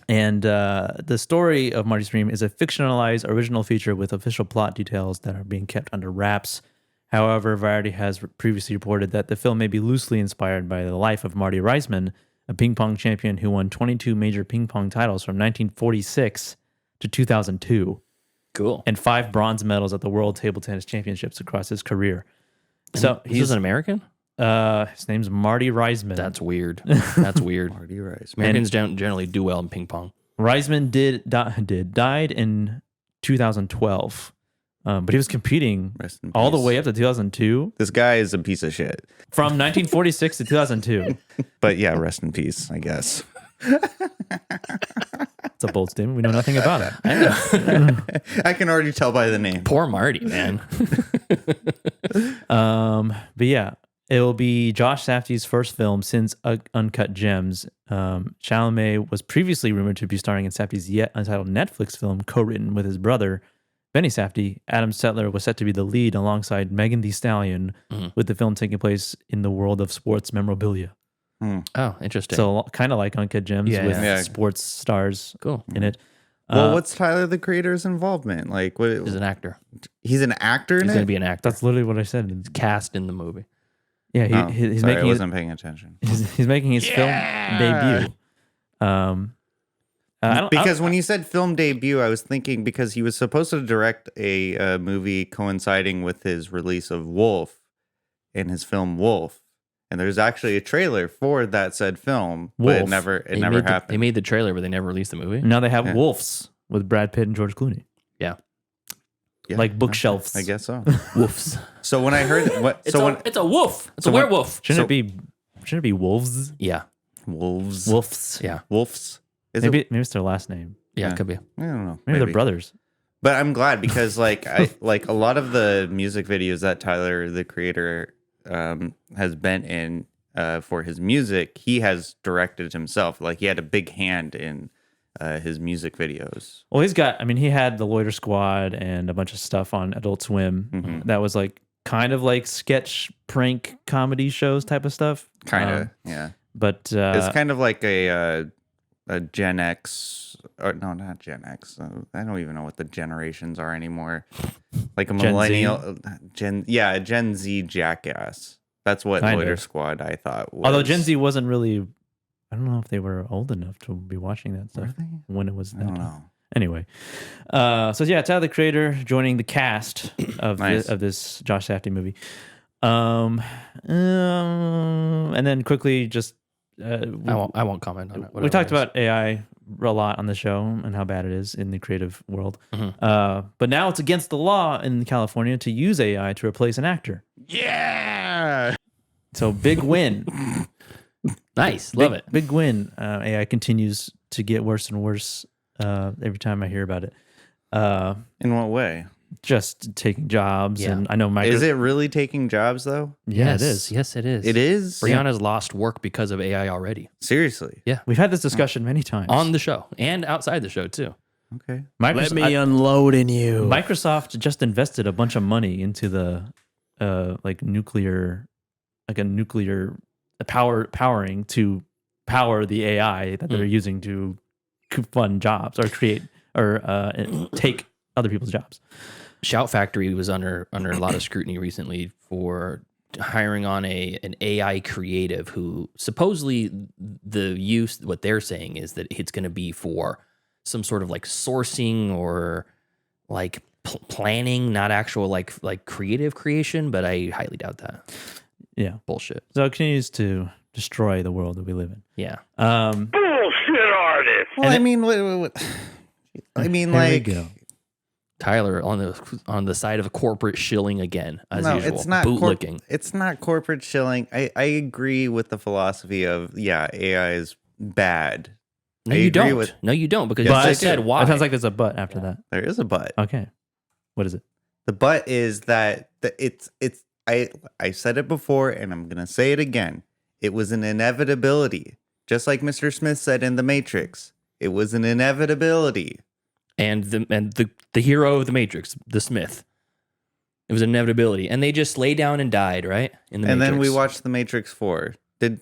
Speaker 8: And the story of Marty Supreme is a fictionalized original feature with official plot details that are being kept under wraps. However, Variety has previously reported that the film may be loosely inspired by the life of Marty Reisman, a ping pong champion who won 22 major ping pong titles from 1946 to 2002.
Speaker 1: Cool.
Speaker 8: And 5 bronze medals at the World Table Tennis Championships across his career. So
Speaker 1: he's an American?
Speaker 8: His name's Marty Reisman.
Speaker 1: That's weird. That's weird.
Speaker 7: Marty Reisman.
Speaker 1: Americans generally do well in ping pong.
Speaker 8: Reisman died in 2012, but he was competing all the way up to 2002.
Speaker 7: This guy is a piece of shit.
Speaker 8: From 1946 to 2002.
Speaker 7: But yeah, rest in peace, I guess.
Speaker 8: It's a bold statement. We know nothing about it.
Speaker 7: I can already tell by the name.
Speaker 1: Poor Marty, man.
Speaker 8: But yeah, it will be Josh Safdie's first film since Uncut Gems. Chalamet was previously rumored to be starring in Safdie's yet untitled Netflix film co-written with his brother, Benny Safdie. Adam Settler was set to be the lead alongside Megan Thee Stallion, with the film taking place in the world of sports memorabilia.
Speaker 1: Oh, interesting.
Speaker 8: So kind of like Uncut Gems with
Speaker 7: Yeah.
Speaker 8: sports stars in it.
Speaker 7: Well, what's Tyler the Creator's involvement? Like, what?
Speaker 1: He's an actor.
Speaker 7: He's an actor in
Speaker 1: He's
Speaker 7: it?
Speaker 1: going to be an actor.
Speaker 8: That's literally what I said.
Speaker 1: He's cast in the movie.
Speaker 8: Yeah, he's
Speaker 7: sorry,
Speaker 8: making.
Speaker 7: I wasn't paying attention.
Speaker 8: He's making his film debut.
Speaker 7: Because when you said film debut, I was thinking because he was supposed to direct a movie coinciding with his release of Wolf in his film Wolf. And there's actually a trailer for that said film, but it
Speaker 8: Wolf.
Speaker 7: never
Speaker 1: They
Speaker 7: happened.
Speaker 1: made the trailer, but they never released the movie.
Speaker 8: Now they have Wolves with Brad Pitt and George Clooney.
Speaker 1: Yeah.
Speaker 7: Yeah,
Speaker 8: Like bookshelves.
Speaker 7: I guess so.
Speaker 1: Woofs.
Speaker 7: So when I heard what,
Speaker 1: It's a wolf. It's a
Speaker 7: when-
Speaker 1: werewolf.
Speaker 8: Shouldn't it be wolves?
Speaker 1: Yeah.
Speaker 7: wolves,
Speaker 8: Wolves.
Speaker 1: Yeah.
Speaker 7: wolves,
Speaker 8: Maybe it's their last name.
Speaker 1: Yeah,
Speaker 7: Yeah.
Speaker 1: it could be.
Speaker 7: I don't know.
Speaker 8: Maybe they're brothers.
Speaker 7: But I'm glad because like like a lot of the music videos that Tyler the Creator has been in, for his music, he has directed himself. Like, he had a big hand in his music videos.
Speaker 8: Well, he had the Loiter Squad and a bunch of stuff on Adult Swim that was like kind of like sketch prank comedy shows type of stuff.
Speaker 7: Kind of, yeah.
Speaker 8: But
Speaker 7: it's kind of like a Gen X, or no, not Gen X. I don't even know what the generations are anymore. Like a millennial, a Gen Z jackass. That's what Loiter Squad I thought was.
Speaker 8: Although Gen Z wasn't really, I don't know if they were old enough to be watching that stuff when it was that. I don't know. Anyway, so yeah, Tyler the Creator joining the cast of this Josh Safdie movie. And then quickly, just
Speaker 1: I won't comment on it.
Speaker 8: We talked about AI a lot on the show and how bad it is in the creative world. But now it's against the law in California to use AI to replace an actor.
Speaker 7: Yeah.
Speaker 8: So big win.
Speaker 1: Nice. Love it.
Speaker 8: Big win. AI continues to get worse and worse every time I hear about it.
Speaker 7: In what way?
Speaker 8: Just taking jobs.
Speaker 1: Yeah.
Speaker 8: And I know
Speaker 7: Is it really taking jobs, though?
Speaker 8: Yeah, it is.
Speaker 1: Yes, it is.
Speaker 7: It is?
Speaker 1: Brianna's lost work because of AI already.
Speaker 7: Seriously?
Speaker 1: Yeah.
Speaker 8: We've had this discussion many times.
Speaker 1: On the show and outside the show, too.
Speaker 7: Okay.
Speaker 9: Let me unload in you.
Speaker 8: Microsoft just invested a bunch of money into the nuclear powering to power the AI that they're using to fund jobs or create or take other people's jobs.
Speaker 1: Shout Factory was under a lot of scrutiny recently for hiring on an AI creative who supposedly what they're saying is that it's going to be for some sort of like sourcing or like planning, not actual like creative creation, but I highly doubt that.
Speaker 8: Yeah.
Speaker 1: Bullshit.
Speaker 8: So it continues to destroy the world that we live in.
Speaker 1: Yeah.
Speaker 4: Bullshit artist.
Speaker 7: Well, I mean, what? I mean,
Speaker 8: Here we
Speaker 7: like,
Speaker 8: go.
Speaker 1: Tyler on the side of corporate shilling again, as usual.
Speaker 7: It's not
Speaker 1: bootlicking.
Speaker 7: It's not corporate shilling. I agree with the philosophy of AI is bad.
Speaker 1: No, you don't. No, you don't, because I said why.
Speaker 8: It sounds like there's a but after that.
Speaker 7: There is a but.
Speaker 8: Okay. What is it?
Speaker 7: The but is that I said it before and I'm going to say it again. It was an inevitability. Just like Mr. Smith said in The Matrix. It was an inevitability.
Speaker 1: And the hero of The Matrix, the Smith. It was an inevitability. And they just lay down and died, right? In the
Speaker 7: Matrix.
Speaker 1: Then
Speaker 7: And we watched The Matrix 4. Did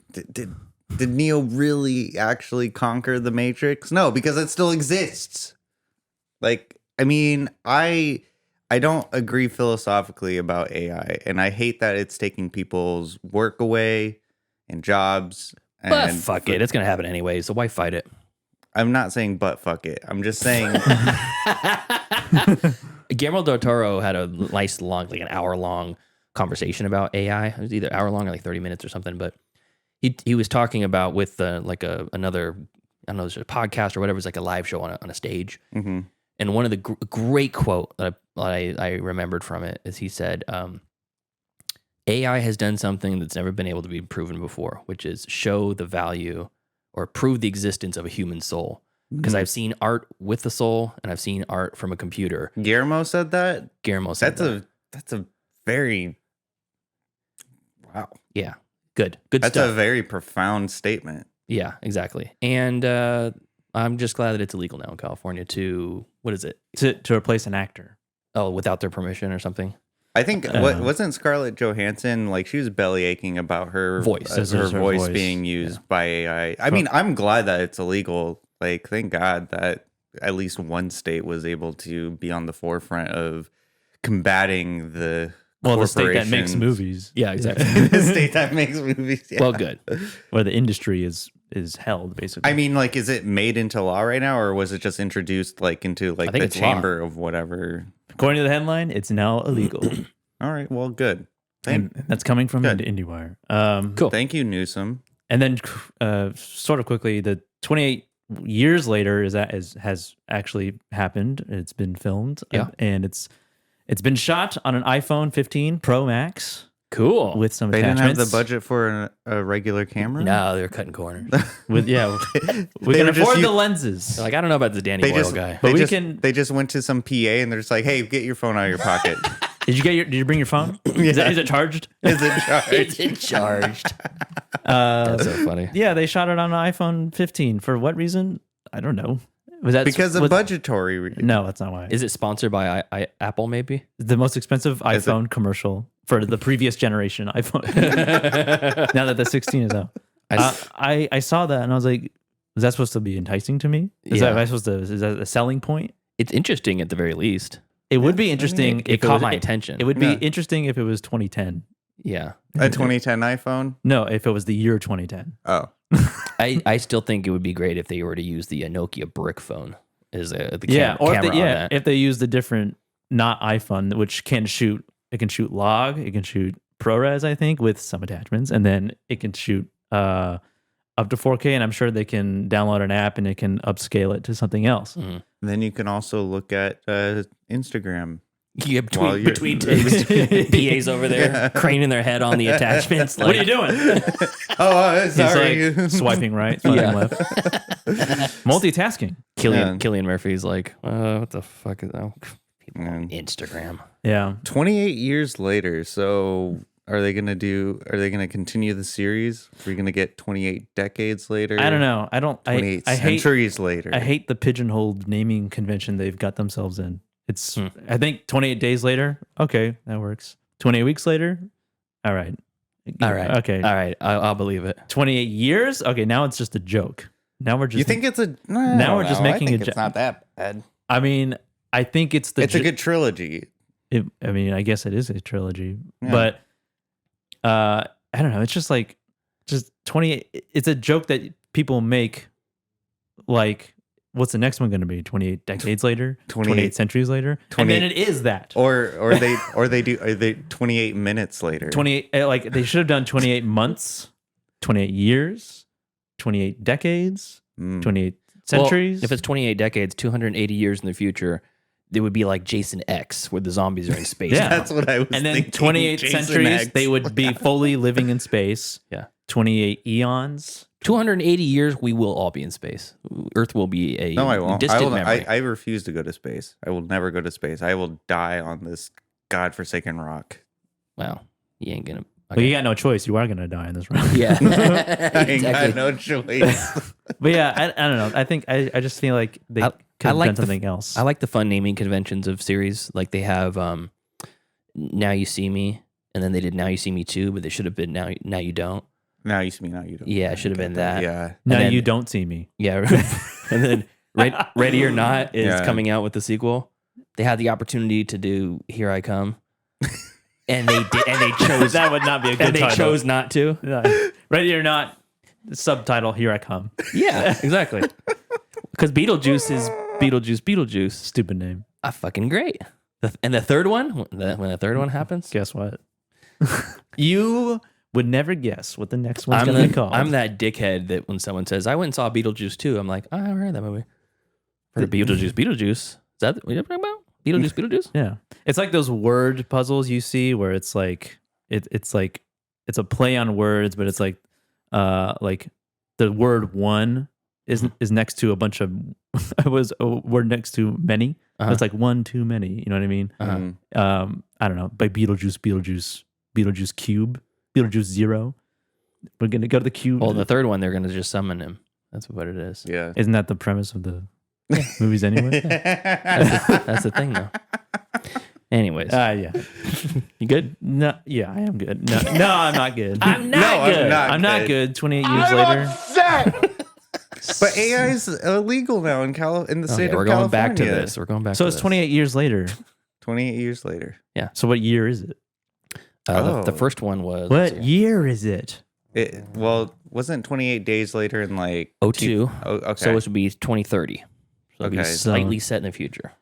Speaker 7: Neo really actually conquer the Matrix? No, because it still exists. Like, I mean, I don't agree philosophically about AI, and I hate that it's taking people's work away and jobs.
Speaker 1: But fuck it, it's gonna happen anyway, so why fight it?
Speaker 7: I'm not saying but fuck it. I'm just saying.
Speaker 1: Guillermo del Toro had a nice long, like an hour-long conversation about AI. It was either hour-long or like 30 minutes or something, but he was talking about with another, I don't know, it's a podcast or whatever. It's like a live show on a stage.
Speaker 7: Mm-hmm.
Speaker 1: And one of the great quote that I remembered from it is he said, AI has done something that's never been able to be proven before, which is show the value or prove the existence of a human soul. Because I've seen art with the soul and I've seen art from a computer.
Speaker 7: Guillermo said that?
Speaker 1: Guillermo said that.
Speaker 7: That's a very... Wow.
Speaker 1: Yeah. Good
Speaker 7: That's
Speaker 1: stuff.
Speaker 7: a very profound statement.
Speaker 1: Yeah, exactly. And I'm just glad that it's illegal now in California to, what is it?
Speaker 8: To replace an actor.
Speaker 1: Oh, without their permission or something?
Speaker 7: I think, wasn't Scarlett Johansson, like, she was belly aching about her
Speaker 1: voice,
Speaker 7: her voice being used by AI. I mean, I'm glad that it's illegal. Like, thank God that at least one state was able to be on the forefront of combating the
Speaker 8: state that makes movies.
Speaker 1: Yeah, exactly.
Speaker 7: The state that makes movies. Yeah.
Speaker 1: Well, good.
Speaker 8: Where the industry is held, basically.
Speaker 7: I mean, like, is it made into law right now, or was it just introduced, like, into, like, the chamber of whatever?
Speaker 8: According to the headline, it's now illegal.
Speaker 7: All right, well, good.
Speaker 8: And that's coming from IndieWire.
Speaker 1: Cool.
Speaker 7: Thank you, Newsom.
Speaker 8: And then, sort of quickly, the 28 years later has actually happened. It's been filmed.
Speaker 1: Yeah.
Speaker 8: And it's been shot on an iPhone 15 Pro Max.
Speaker 1: Cool.
Speaker 8: With some
Speaker 7: They
Speaker 8: attachments.
Speaker 7: didn't have the budget for a regular camera?
Speaker 1: No, they were cutting corners.
Speaker 8: We can afford the lenses.
Speaker 1: Like, I don't know about the Danny Boyle guy.
Speaker 8: But
Speaker 7: they just went to some PA and they're just like, hey, get your phone out of your pocket.
Speaker 8: Did you bring your phone? Is it charged?
Speaker 7: Is it charged?
Speaker 1: Is it charged? That's so funny.
Speaker 8: Yeah, they shot it on an iPhone 15. For what reason? I don't know. Was that
Speaker 7: Because of budgetary reasons.
Speaker 8: No, that's not why.
Speaker 1: Is it sponsored by Apple? Maybe
Speaker 8: The most expensive iPhone commercial for the previous generation iPhone. Now that the 16 is out, I saw that and I was like, "Is that supposed to be enticing to me? Is that a selling point?"
Speaker 1: it's interesting at the very least.
Speaker 8: It would be interesting.
Speaker 1: It caught my attention.
Speaker 8: It would be interesting if it was 2010.
Speaker 1: Yeah,
Speaker 7: A 2010 iPhone?
Speaker 8: No, if it was the year 2010.
Speaker 7: Oh.
Speaker 1: I still think it would be great if they were to use the Nokia brick phone as the
Speaker 8: or
Speaker 1: camera
Speaker 8: if they use the different not iPhone, which can shoot. It can shoot log. It can shoot ProRes, I think, with some attachments, and then it can shoot up to 4K. And I'm sure they can download an app and it can upscale it to something else.
Speaker 1: Mm-hmm.
Speaker 7: Then you can also look at Instagram.
Speaker 1: Yeah, between takes, PAs over there craning their head on the attachments. Like,
Speaker 8: What are you doing?
Speaker 7: Sorry.
Speaker 8: He's like swiping right, swiping left. Multitasking.
Speaker 1: Cillian Murphy's like, what the fuck is that? People on Instagram.
Speaker 8: Yeah.
Speaker 7: 28 years later. So are they going to continue the series? Are we going to get 28 decades later?
Speaker 8: I don't know.
Speaker 7: 28 centuries later.
Speaker 8: I hate the pigeonholed naming convention they've got themselves in. It's, I think 28 days later. Okay, that works. 28 weeks later. All right. Okay.
Speaker 1: All right. I'll believe it.
Speaker 8: 28 years. Okay. Now it's just a joke. Now we're just.
Speaker 7: You think it's a?
Speaker 8: Now we're just making a joke.
Speaker 7: It's not that bad.
Speaker 8: I mean, I think it's
Speaker 7: It's a good trilogy.
Speaker 8: I mean, I guess it is a trilogy, but I don't know. It's just 28. It's a joke that people make. Like, what's the next one going to be? 28 decades later, 28 centuries later, and then it is that.
Speaker 7: Or they do 28 minutes later.
Speaker 8: 28. Like they should have done 28 months, 28 years, 28 decades, 28 centuries.
Speaker 1: Well, if it's 28 decades, 280 years in the future, it would be like Jason X, where the zombies are in space.
Speaker 8: Yeah,
Speaker 7: that's what I was thinking.
Speaker 8: And then 28
Speaker 7: Jason
Speaker 8: centuries,
Speaker 7: X.
Speaker 8: they would be fully living in space.
Speaker 1: Yeah.
Speaker 8: 28 eons.
Speaker 1: 280 years, we will all be in space. Earth will be a
Speaker 7: No, I won't.
Speaker 1: distant memory.
Speaker 7: I refuse to go to space. I will never go to space. I will die on this godforsaken rock.
Speaker 1: Wow. You ain't going to.
Speaker 8: Well, you got no choice. You are going to die in this round.
Speaker 1: Yeah.
Speaker 7: I ain't got no choice.
Speaker 8: But yeah, I don't know. I think I just feel like they could have done something else.
Speaker 1: I like the fun naming conventions of series. Like they have Now You See Me, and then they did Now You See Me 2, but they should have been Now You Don't.
Speaker 7: Now you see me, now you don't.
Speaker 1: Yeah, it should have been that.
Speaker 7: Yeah.
Speaker 8: Now
Speaker 1: then-
Speaker 8: you don't see me.
Speaker 1: Yeah. And then Ready or Not is coming out with the sequel. They had the opportunity to do Here I Come. And they did, and they chose
Speaker 8: That would not be a good
Speaker 1: and they
Speaker 8: title.
Speaker 1: chose not to.
Speaker 8: No. Ready or not, subtitle, Here I Come.
Speaker 1: Yeah, exactly. Because Beetlejuice is Beetlejuice.
Speaker 8: Stupid name.
Speaker 1: Fucking great. And the third one, when the third one happens,
Speaker 8: Guess what? You would never guess what the next one's going to be called.
Speaker 1: I'm that dickhead that when someone says, I went and saw Beetlejuice 2, I'm like, oh, I heard that movie. Heard Beetlejuice. Is that what you're talking about? Beetlejuice?
Speaker 8: Yeah. It's like those word puzzles you see where it's like, it's like, it's a play on words, but it's like the word one is next to a bunch of, it was a word next to many.
Speaker 1: Uh-huh.
Speaker 8: It's like one too many. You know what I mean?
Speaker 1: Uh-huh.
Speaker 8: I don't know. By Beetlejuice Cube, Beetlejuice Zero. We're going to go to the cube.
Speaker 1: Well, the third one, they're going to just summon him. That's what it is.
Speaker 7: Yeah.
Speaker 8: Isn't that the premise of the movies anyway?
Speaker 1: That's the thing, though. Anyways.
Speaker 8: Yeah.
Speaker 1: You good?
Speaker 8: No, yeah, I am good. No, I'm not good.
Speaker 1: I'm not good.
Speaker 8: I'm not good. 28 years later.
Speaker 7: But AI is illegal now in the state of California.
Speaker 1: We're going back to this. We're going back
Speaker 8: So
Speaker 1: to
Speaker 8: it's
Speaker 1: this.
Speaker 8: 28 years later.
Speaker 7: 28 years later.
Speaker 8: So what year is it?
Speaker 1: The first one was...
Speaker 8: What year is it?
Speaker 7: Wasn't 28 days later in like...
Speaker 1: 02.
Speaker 7: Okay.
Speaker 1: So it would be 2030. So it'd be
Speaker 7: Okay.
Speaker 1: slightly set in the future.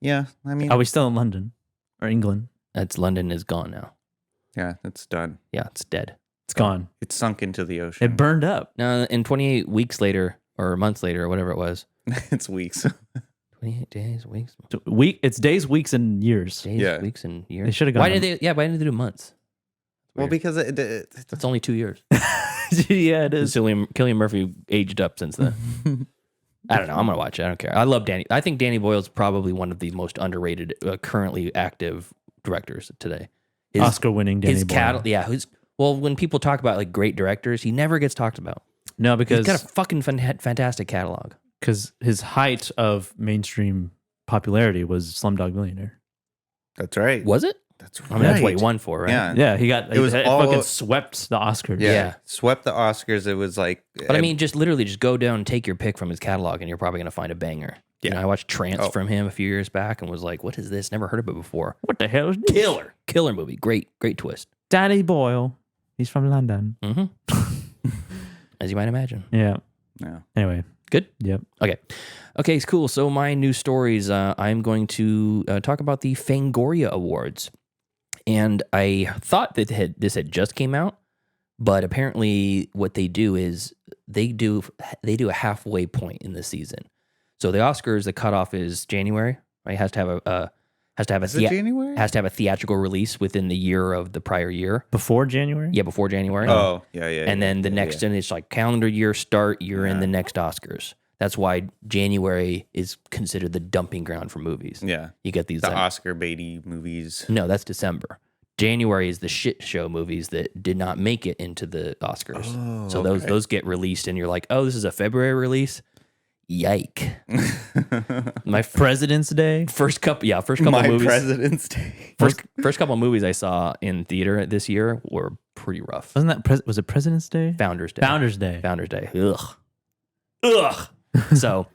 Speaker 7: Yeah, I mean...
Speaker 8: Are we still in London or England?
Speaker 1: That's London is gone now.
Speaker 7: Yeah, it's done.
Speaker 1: Yeah, it's dead.
Speaker 8: It's gone.
Speaker 7: It's sunk into the ocean.
Speaker 8: It burned up.
Speaker 1: Now, in 28 weeks later, or months later, or whatever it was.
Speaker 7: It's weeks.
Speaker 1: 28 days, weeks,
Speaker 8: It's days, weeks, and years.
Speaker 1: days,
Speaker 7: Yeah.
Speaker 1: weeks, and years.
Speaker 8: They should have gone.
Speaker 1: Why didn't they do months?
Speaker 7: Well,
Speaker 1: Weird.
Speaker 7: because
Speaker 1: It's only 2 years.
Speaker 8: Yeah, it is.
Speaker 1: Cillian Murphy aged up since then. I don't know. I'm gonna watch it. I don't care. I love Danny. I think Danny Boyle's probably one of the most underrated, currently active directors today.
Speaker 8: Oscar-winning Danny Boyle.
Speaker 1: Well, when people talk about like great directors, he never gets talked about.
Speaker 8: No, because
Speaker 1: He's got a fucking fantastic catalog.
Speaker 8: Because his height of mainstream popularity was Slumdog Millionaire.
Speaker 7: That's right.
Speaker 1: Was it?
Speaker 7: That's
Speaker 1: I mean, that's what he won for, right?
Speaker 7: Yeah.
Speaker 8: Yeah, he got.
Speaker 7: It was
Speaker 8: it
Speaker 7: all-
Speaker 8: fucking swept the Oscars.
Speaker 1: Yeah.
Speaker 7: Swept the Oscars. It was like.
Speaker 1: But I mean, just literally just go down and take your pick from his catalog and you're probably going to find a banger. You know, I watched Trance from him a few years back and was like, what is this? Never heard of it before.
Speaker 8: What the hell is this?
Speaker 1: Killer movie. Great twist.
Speaker 8: Danny Boyle. He's from London.
Speaker 1: Mm-hmm. As you might imagine.
Speaker 8: Yeah.
Speaker 7: Yeah.
Speaker 8: Anyway.
Speaker 1: Good?
Speaker 8: Yep.
Speaker 1: Okay, it's cool. So my news stories, I'm going to talk about the Fangoria Awards. And I thought that this had just came out, but apparently what they do is they do a halfway point in the season. So the Oscars, the cutoff is January. Right, has to have
Speaker 7: Is it January?
Speaker 1: has to have a theatrical release within the year of the prior year.
Speaker 8: Before January?
Speaker 1: Yeah, before January.
Speaker 7: Oh, yeah.
Speaker 1: And then the next, and it's like calendar year start, you're in the next Oscars. That's why January is considered the dumping ground for movies.
Speaker 7: Yeah.
Speaker 1: You get these
Speaker 7: The Oscar baity movies.
Speaker 1: No, that's December. January is the shit show movies that did not make it into the Oscars.
Speaker 7: Oh,
Speaker 1: so those get released, and you're like, oh, this is a February release. Yike! My
Speaker 8: President's Day.
Speaker 1: first couple
Speaker 7: My
Speaker 1: movies.
Speaker 7: President's Day.
Speaker 1: First couple movies I saw in theater this year were pretty rough.
Speaker 8: Wasn't that was it President's Day?
Speaker 1: Founders Day.
Speaker 8: Founders Day.
Speaker 1: Founders Day. Ugh. So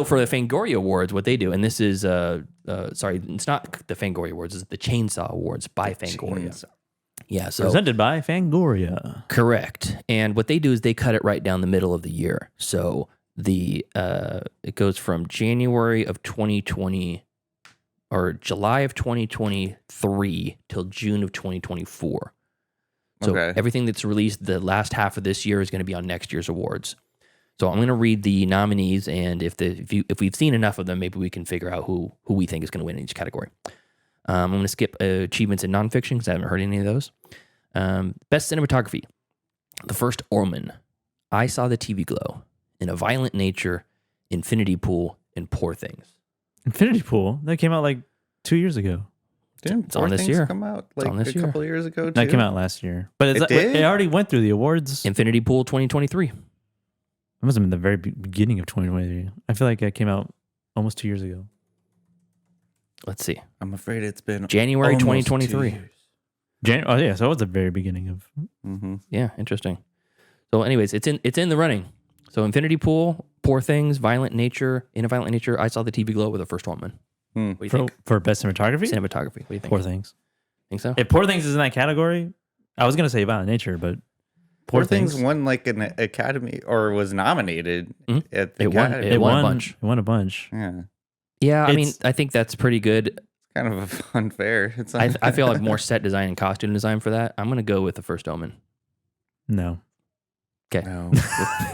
Speaker 1: for the Fangoria Awards, what they do, and this is sorry, it's not the Fangoria Awards, it's the Chainsaw Awards by Fangoria. Yeah, so
Speaker 8: Presented by Fangoria.
Speaker 1: correct. And what they do is they cut it right down the middle of the year. So it goes from January of 2020 or July of 2023 till June of 2024. So everything that's released the last half of this year is going to be on next year's awards. So I'm going to read the nominees, and if we've seen enough of them, maybe we can figure out who we think is going to win in each category. I'm going to skip achievements in nonfiction because I haven't heard any of those. Best cinematography: The First Omen, I Saw the TV Glow, In a Violent Nature, Infinity Pool, and Poor Things.
Speaker 8: Infinity Pool? That came out like 2 years ago.
Speaker 7: Didn't
Speaker 1: It's on
Speaker 7: Poor
Speaker 1: this
Speaker 7: Things
Speaker 1: year.
Speaker 7: come out
Speaker 1: It's on
Speaker 7: like
Speaker 1: this
Speaker 7: a
Speaker 1: year.
Speaker 7: couple of years ago, too?
Speaker 8: That came out last year. But
Speaker 7: It did?
Speaker 8: it already went through the awards.
Speaker 1: Infinity Pool 2023.
Speaker 8: It must have been the very beginning of 2023. I feel like it came out almost 2 years ago.
Speaker 1: Let's see.
Speaker 7: I'm afraid it's been
Speaker 1: January
Speaker 7: almost
Speaker 1: 2023.
Speaker 7: 2 years.
Speaker 8: Oh yeah, so it was the very beginning of.
Speaker 7: Mm-hmm.
Speaker 1: Yeah, interesting. So, anyways, it's in the running. So, Infinity Pool, Poor Things, Violent Nature, In a Violent Nature, I Saw the TV Glow with The First Woman. What do you think?
Speaker 8: For best cinematography?
Speaker 1: Cinematography. What do you think?
Speaker 8: Poor Things.
Speaker 1: Think so?
Speaker 8: If Poor Things is in that category, I was gonna say Violent Nature, but
Speaker 7: Poor Things won like an Academy or was nominated at the
Speaker 1: It won.
Speaker 7: Academy.
Speaker 1: It won a bunch.
Speaker 8: It won a bunch.
Speaker 7: Yeah,
Speaker 1: Yeah, I mean,
Speaker 8: It's-
Speaker 1: I think that's pretty good.
Speaker 7: kind of unfair. It's
Speaker 1: I feel like more set design and costume design for that. I'm going to go with The First Omen.
Speaker 8: No.
Speaker 1: Okay.
Speaker 7: No.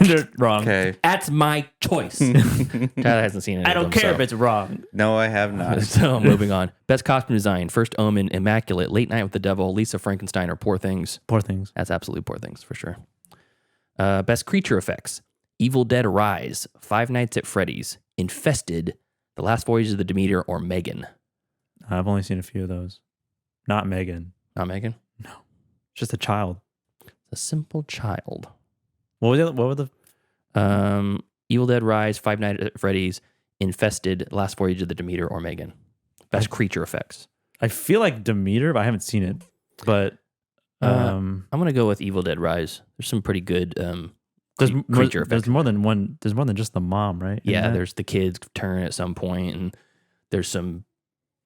Speaker 8: They're wrong.
Speaker 7: Okay.
Speaker 1: That's my choice. Tyler hasn't seen it.
Speaker 8: I don't care if it's wrong.
Speaker 7: No, I have not.
Speaker 1: So moving on. Best costume design: First Omen, Immaculate, Late Night with the Devil, Lisa Frankenstein, or Poor Things.
Speaker 8: Poor Things.
Speaker 1: That's absolutely Poor Things for sure. Best creature effects: Evil Dead Rise, Five Nights at Freddy's, Infested, The Last Voyage of the Demeter, or Megan.
Speaker 8: I've only seen a few of those. Not Megan.
Speaker 1: Not Megan.
Speaker 8: Just a child.
Speaker 1: A simple child.
Speaker 8: What were the
Speaker 1: Evil Dead Rise, Five Nights at Freddy's, Infested, Last Voyage of the Demeter, or Megan. Best creature effects.
Speaker 8: I feel like Demeter, but I haven't seen it. But
Speaker 1: I'm gonna go with Evil Dead Rise. There's some pretty good
Speaker 8: there's
Speaker 1: creature effects.
Speaker 8: more than one. There's more than just the mom, right? Isn't
Speaker 1: Yeah,
Speaker 8: that-
Speaker 1: there's the kids turn at some point, and there's some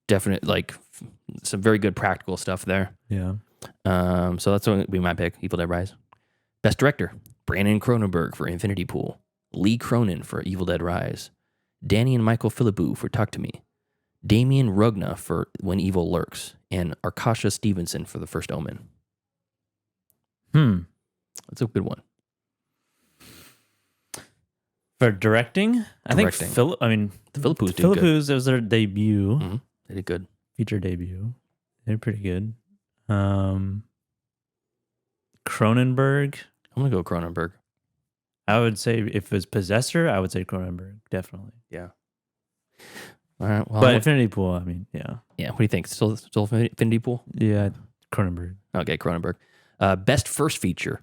Speaker 1: definite some very good practical stuff there.
Speaker 8: Yeah.
Speaker 1: So that's going to be my pick. Evil Dead Rise. Best director: Brandon Cronenberg for Infinity Pool, Lee Cronin for Evil Dead Rise, Danny and Michael Philippou for Talk to Me, Damien Rugna for When Evil Lurks, and Arkasha Stevenson for The First Omen. That's a good one.
Speaker 8: For directing, I think
Speaker 1: Directing.
Speaker 8: the
Speaker 1: Philippou's did good.
Speaker 8: Philippou's, it was their debut,
Speaker 1: Mhm. They did good.
Speaker 8: feature debut. They're pretty good. Cronenberg,
Speaker 1: I'm going to go Cronenberg.
Speaker 8: I would say if it was Possessor, I would say Cronenberg, definitely.
Speaker 1: Yeah. All right. Well,
Speaker 8: But Infinity Pool, I mean, yeah.
Speaker 1: yeah. What do you think? Still Infinity Pool?
Speaker 8: Yeah, Cronenberg.
Speaker 1: Okay, Cronenberg. Best first feature: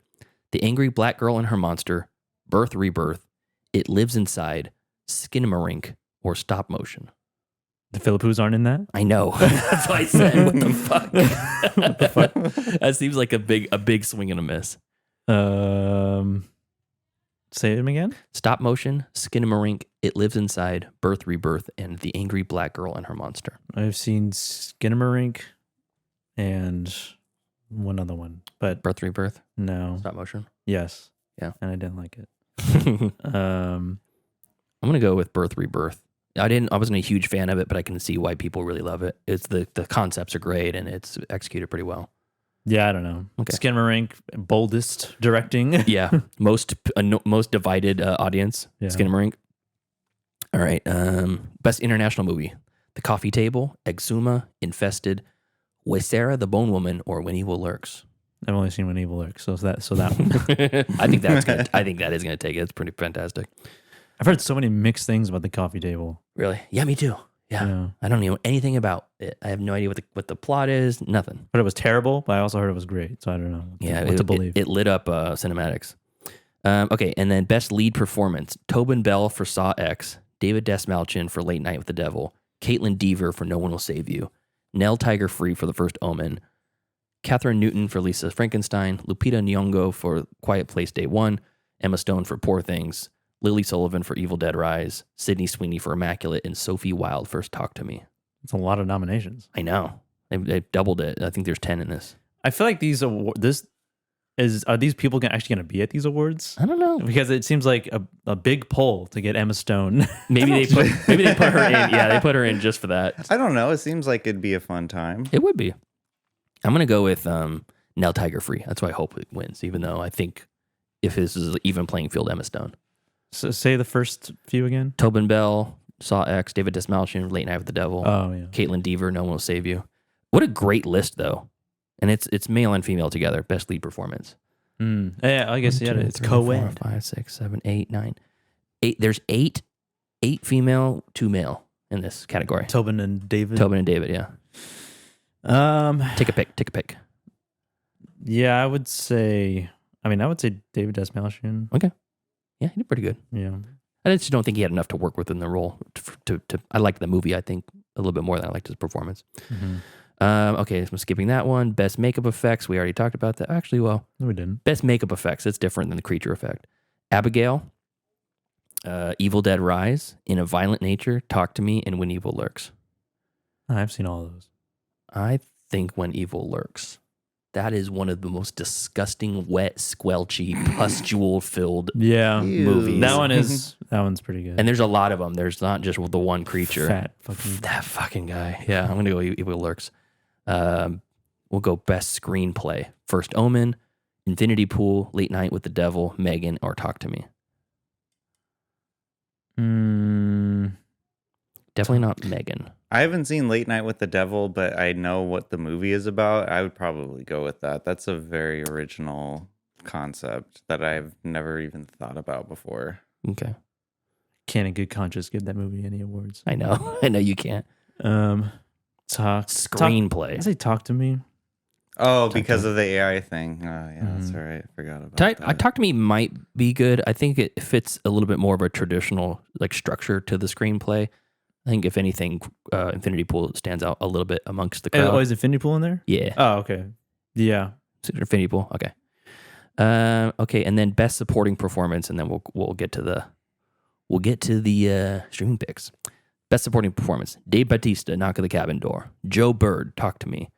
Speaker 1: The Angry Black Girl and Her Monster, Birth Rebirth, It Lives Inside, Skinamarink, or Stop Motion.
Speaker 8: The Philippines aren't in that?
Speaker 1: I know. That's what I said. What the fuck? What the fuck? That seems like a big swing and a miss.
Speaker 8: Say them again?
Speaker 1: Stop Motion, Skinamarink, It Lives Inside, Birth Rebirth, and The Angry Black Girl and Her Monster.
Speaker 8: I've seen Skinamarink and one other one, but
Speaker 1: Birth Rebirth?
Speaker 8: no.
Speaker 1: Stop Motion?
Speaker 8: Yes.
Speaker 1: Yeah.
Speaker 8: And I didn't like it.
Speaker 1: I'm going to go with Birth Rebirth. I wasn't a huge fan of it, but I can see why people really love it. It's the concepts are great and it's executed pretty well.
Speaker 8: Yeah, I don't know.
Speaker 1: Okay.
Speaker 8: Skinamarink, boldest directing.
Speaker 1: Yeah, most divided audience.
Speaker 8: Yeah.
Speaker 1: Skinamarink. All right. Best international movie: The Coffee Table, Exuma, Infested, Huesera the Bone Woman, or When Evil Lurks.
Speaker 8: I've only seen When Evil Lurks, so that one.
Speaker 1: I think that is gonna take it. It's pretty fantastic.
Speaker 8: I've heard so many mixed things about The Coffee Table.
Speaker 1: Really? Yeah, me too. Yeah. I don't know anything about it. I have no idea what the plot is. Nothing.
Speaker 8: But it was terrible, but I also heard it was great, so I don't know what to believe.
Speaker 1: It lit up cinematics. Okay, and then best lead performance: Tobin Bell for Saw X, David Desmalchin for Late Night with the Devil, Caitlin Deaver for No One Will Save You, Nell Tiger Free for The First Omen, Catherine Newton for Lisa Frankenstein, Lupita Nyong'o for Quiet Place Day One, Emma Stone for Poor Things, Lily Sullivan for Evil Dead Rise, Sydney Sweeney for Immaculate, and Sophie Wilde for Talk to Me.
Speaker 8: It's a lot of nominations.
Speaker 1: I know. They doubled it. I think there's 10 in this.
Speaker 8: I feel like are these people actually going to be at these awards?
Speaker 1: I don't know.
Speaker 8: Because it seems like a big poll to get Emma Stone.
Speaker 1: Maybe they put her in. Yeah, they put her in just for that.
Speaker 7: I don't know. It seems like it'd be a fun time.
Speaker 1: It would be. I'm going to go with Nell Tiger Free. That's why I hope it wins, even though I think if this is even playing field, Emma Stone.
Speaker 8: So say the first few again.
Speaker 1: Tobin Bell, Saw X, David Desmalchin, Late Night with the Devil.
Speaker 8: Oh, yeah.
Speaker 1: Caitlin Deaver, No One Will Save You. What a great list, though. And it's male and female together. Best lead performance.
Speaker 8: Yeah, I guess it's co-ed.
Speaker 1: 4, 5, 6, 7, 8, 9. 8. There's 8 female, 2 male in this category.
Speaker 8: Tobin and David,
Speaker 1: yeah. Take a pick.
Speaker 8: Yeah, I would say David Desmalchin.
Speaker 1: Okay. Yeah, he did pretty good.
Speaker 8: Yeah.
Speaker 1: I just don't think he had enough to work with in the role. I liked the movie, I think, a little bit more than I liked his performance.
Speaker 8: Mm-hmm.
Speaker 1: Okay, so I'm skipping that one. Best makeup effects. We already talked about that. Actually, well,
Speaker 8: no, we didn't.
Speaker 1: Best makeup effects. It's different than the creature effect. Abigail, Evil Dead Rise, In a Violent Nature, Talk to Me, and When Evil Lurks.
Speaker 8: I've seen all of those.
Speaker 1: I think When Evil Lurks. That is one of the most disgusting, wet, squelchy, pustule-filled movies.
Speaker 8: That one's pretty good.
Speaker 1: And there's a lot of them. There's not just the one creature.
Speaker 8: That
Speaker 1: fucking guy. Yeah, I'm gonna go Evil Lurks. We'll go best screenplay: First Omen, Infinity Pool, Late Night with the Devil, Megan, or Talk to Me. Definitely not Megan.
Speaker 7: I haven't seen Late Night with the Devil, but I know what the movie is about. I would probably go with that. That's a very original concept that I've never even thought about before.
Speaker 1: Okay.
Speaker 8: Can't in good conscience give that movie any awards.
Speaker 1: I know. I know you can't. Screenplay.
Speaker 8: I say Talk to Me.
Speaker 7: Oh, because of the AI thing. Oh, yeah, that's all right. I forgot about that.
Speaker 1: Talk to Me might be good. I think it fits a little bit more of a traditional structure to the screenplay. I think if anything, Infinity Pool stands out a little bit amongst the crowd.
Speaker 8: Oh, is Infinity Pool in there?
Speaker 1: Yeah.
Speaker 8: Oh, okay. Yeah.
Speaker 1: Infinity Pool. Okay. Okay, and then best supporting performance, and then we'll get to the streaming picks. Best supporting performance: Dave Bautista, Knock at the Cabin Door; Joe Bird, Talk to Me.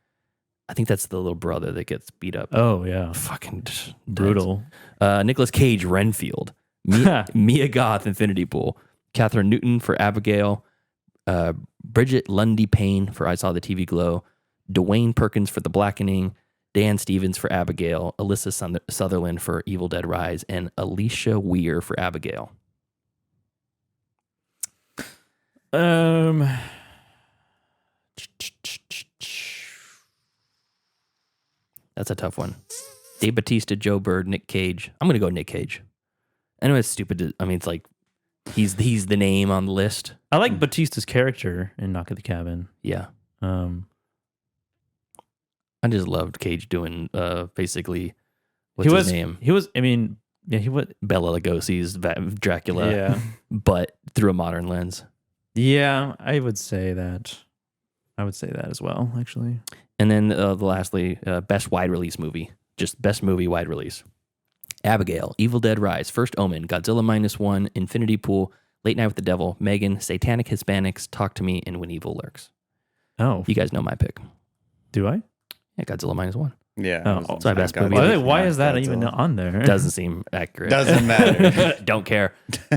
Speaker 1: I think that's the little brother that gets beat up.
Speaker 8: Oh yeah,
Speaker 1: fucking
Speaker 8: brutal.
Speaker 1: Nicolas Cage, Renfield; Mia Goth, Infinity Pool; Catherine Newton for Abigail; Bridget Lundy Payne for I Saw the TV Glow; Dwayne Perkins for The Blackening; Dan Stevens for Abigail; Alyssa Sutherland for Evil Dead Rise; and Alicia Weir for Abigail. That's a tough one. Dave Bautista, Joe Bird, Nick Cage. I'm gonna go Nick Cage. I know it's stupid. It's like he's the name on the list.
Speaker 8: I like Bautista's character in Knock at the Cabin.
Speaker 1: Yeah. I just loved Cage doing basically what's his name?
Speaker 8: He was. I mean, yeah, he was.
Speaker 1: Bela Lugosi's Dracula,
Speaker 8: Yeah,
Speaker 1: but through a modern lens.
Speaker 8: yeah. I would say that. I would say that as well, actually.
Speaker 1: And then lastly, best wide release movie, just best movie wide release. Abigail, Evil Dead Rise, First Omen, Godzilla -1, Infinity Pool, Late Night with the Devil, Megan, Satanic Hispanics, Talk to Me, and When Evil Lurks.
Speaker 8: Oh,
Speaker 1: You guys know my pick.
Speaker 8: do I?
Speaker 1: Yeah, Godzilla -1.
Speaker 7: Yeah.
Speaker 8: Oh,
Speaker 1: it's my best movie.
Speaker 8: Why is that even on there?
Speaker 1: Doesn't seem accurate.
Speaker 7: Doesn't matter.
Speaker 1: Don't care.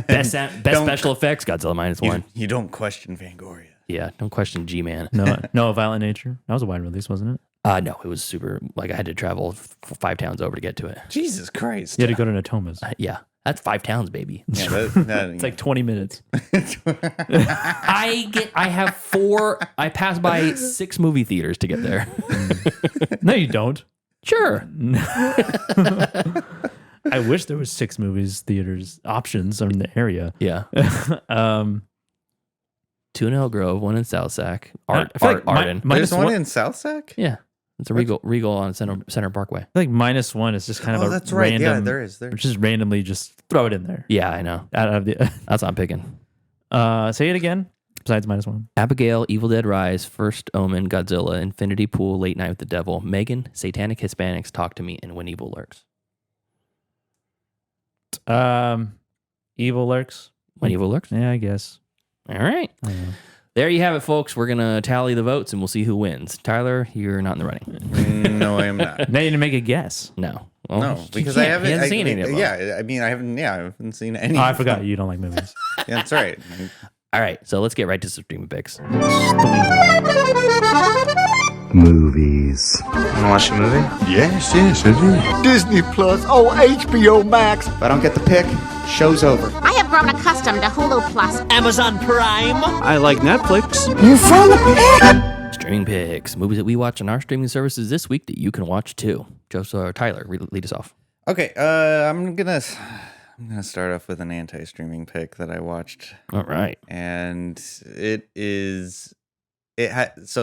Speaker 1: Best special effects, Godzilla -1.
Speaker 7: You don't question Fangoria.
Speaker 1: Yeah, don't question G-Man.
Speaker 8: No, Violent Nature. That was a wide release, wasn't it?
Speaker 1: No, it was super. Like I had to travel 5 towns over to get to it.
Speaker 7: Jesus Christ.
Speaker 8: You had to go to Natomas.
Speaker 1: Yeah, that's 5 towns, baby.
Speaker 7: Yeah,
Speaker 8: It's like 20 minutes.
Speaker 1: I pass by 6 movie theaters to get there.
Speaker 8: No, you don't.
Speaker 1: Sure.
Speaker 8: I wish there was 6 movies theaters options in the area.
Speaker 1: Yeah. 2 in Elk Grove, 1 in South Sac.
Speaker 8: I feel like
Speaker 1: Arden.
Speaker 7: There's one in South Sac?
Speaker 1: Yeah. It's a Regal on Center Parkway.
Speaker 8: I think -1 is just kind of a
Speaker 7: that's right.
Speaker 8: random.
Speaker 7: Yeah, there is.
Speaker 8: Just randomly just throw it in there.
Speaker 1: Yeah, I know.
Speaker 8: Out of the,
Speaker 1: That's what I'm picking.
Speaker 8: say it again. Besides -1.
Speaker 1: Abigail, Evil Dead Rise, First Omen, Godzilla, Infinity Pool, Late Night with the Devil, Megan, Satanic Hispanics, Talk to Me, and When Evil Lurks.
Speaker 8: Evil Lurks.
Speaker 1: When Evil Lurks?
Speaker 8: Yeah, I guess.
Speaker 1: All right. There you have it, folks. We're going to tally the votes and we'll see who wins. Tyler, you're not in the running.
Speaker 7: No, I am not.
Speaker 8: Now you didn't make a guess.
Speaker 1: No. Well,
Speaker 7: No,
Speaker 1: he
Speaker 7: because
Speaker 1: can't.
Speaker 7: I haven't
Speaker 1: He hasn't seen any of them.
Speaker 7: Yeah, I mean, I haven't seen any.
Speaker 8: Oh, I forgot you don't like movies.
Speaker 7: Yeah, that's right.
Speaker 1: All right. So let's get right to some streaming picks.
Speaker 2: Movies.
Speaker 3: Wanna watch a movie?
Speaker 2: Yes, I do. Disney Plus. Oh, HBO Max.
Speaker 3: If I don't get the pick, show's over.
Speaker 5: I have grown accustomed to Hulu Plus.
Speaker 9: Amazon Prime.
Speaker 3: I like Netflix.
Speaker 2: You found the
Speaker 1: Streaming picks. Movies that we watch on our streaming services this week that you can watch too. Joseph or Tyler, lead us off.
Speaker 7: Okay, I'm gonna start off with an anti-streaming pick that I watched.
Speaker 1: All right.
Speaker 7: And so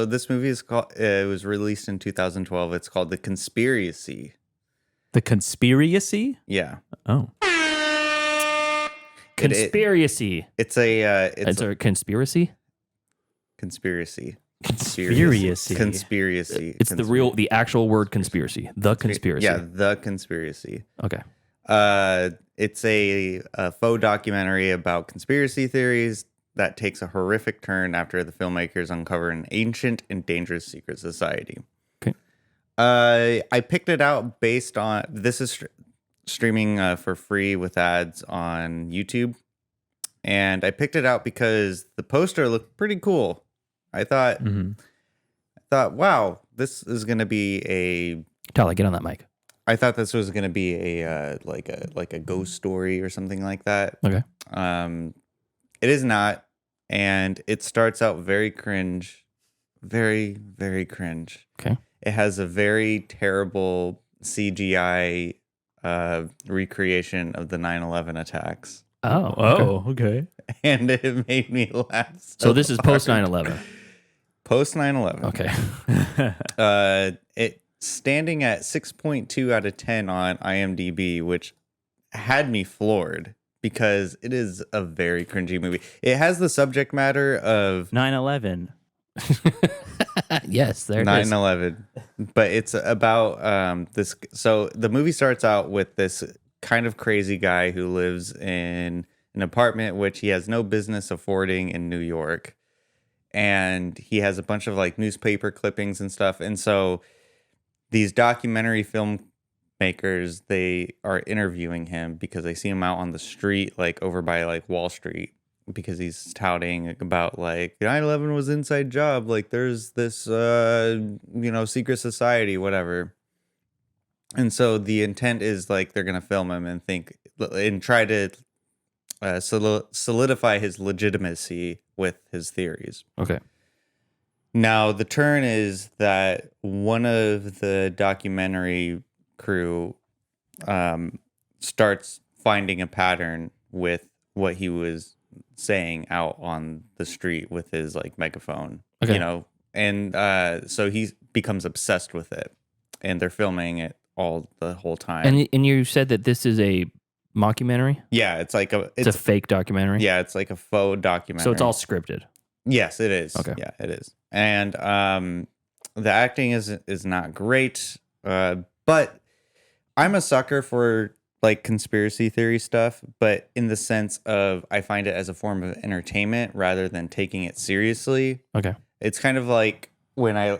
Speaker 7: this movie is called. It was released in 2012. It's called The Conspiracy.
Speaker 8: The Conspiracy?
Speaker 7: Yeah.
Speaker 8: Oh.
Speaker 1: Conspiracy.
Speaker 7: It's a
Speaker 1: conspiracy?
Speaker 7: Conspiracy.
Speaker 8: Conspiracy.
Speaker 1: It's the actual word conspiracy. The conspiracy.
Speaker 7: Yeah, The Conspiracy.
Speaker 1: Okay.
Speaker 7: It's a faux documentary about conspiracy theories that takes a horrific turn after the filmmakers uncover an ancient and dangerous secret society.
Speaker 1: Okay.
Speaker 7: I picked it out based on this is streaming for free with ads on YouTube, and I picked it out because the poster looked pretty cool. I thought, wow, this is gonna be a.
Speaker 1: Tyler, get on that mic.
Speaker 7: I thought this was gonna be a like a ghost story or something like that.
Speaker 1: Okay.
Speaker 7: It is not, and it starts out very cringe, very, very cringe.
Speaker 1: Okay.
Speaker 7: It has a very terrible CGI recreation of the 9/11 attacks,
Speaker 8: Okay.
Speaker 7: and it made me laugh.
Speaker 1: So this is
Speaker 7: hard.
Speaker 1: post 9/11.
Speaker 7: Post 9/11.
Speaker 1: Okay.
Speaker 7: It standing at 6.2 out of 10 on IMDb, which had me floored. Because it is a very cringy movie. It has the subject matter of
Speaker 8: 9/11.
Speaker 1: Yes, there it is.
Speaker 7: 9/11, but it's about this. So the movie starts out with this kind of crazy guy who lives in an apartment which he has no business affording in New York, and he has a bunch of like newspaper clippings and stuff. And so these documentary filmmakers, they are interviewing him because they see him out on the street, like over by like Wall Street, because he's touting about like 9/11 was inside job. Like there's this, secret society, whatever. And so the intent is like, they're going to film him and try to solidify his legitimacy with his theories.
Speaker 1: Okay.
Speaker 7: Now the turn is that one of the documentary crew starts finding a pattern with what he was saying out on the street with his like megaphone.
Speaker 1: Okay.
Speaker 7: And so he becomes obsessed with it, and they're filming it all the whole time.
Speaker 1: And you said that this is a mockumentary?
Speaker 7: Yeah, it's like
Speaker 1: it's a fake documentary.
Speaker 7: Yeah, it's like a faux documentary.
Speaker 1: So it's all scripted.
Speaker 7: Yes, it is.
Speaker 1: Okay.
Speaker 7: Yeah, it is. And the acting is not great, but I'm a sucker for like conspiracy theory stuff, but in the sense of I find it as a form of entertainment rather than taking it seriously.
Speaker 1: Okay.
Speaker 7: It's kind of like when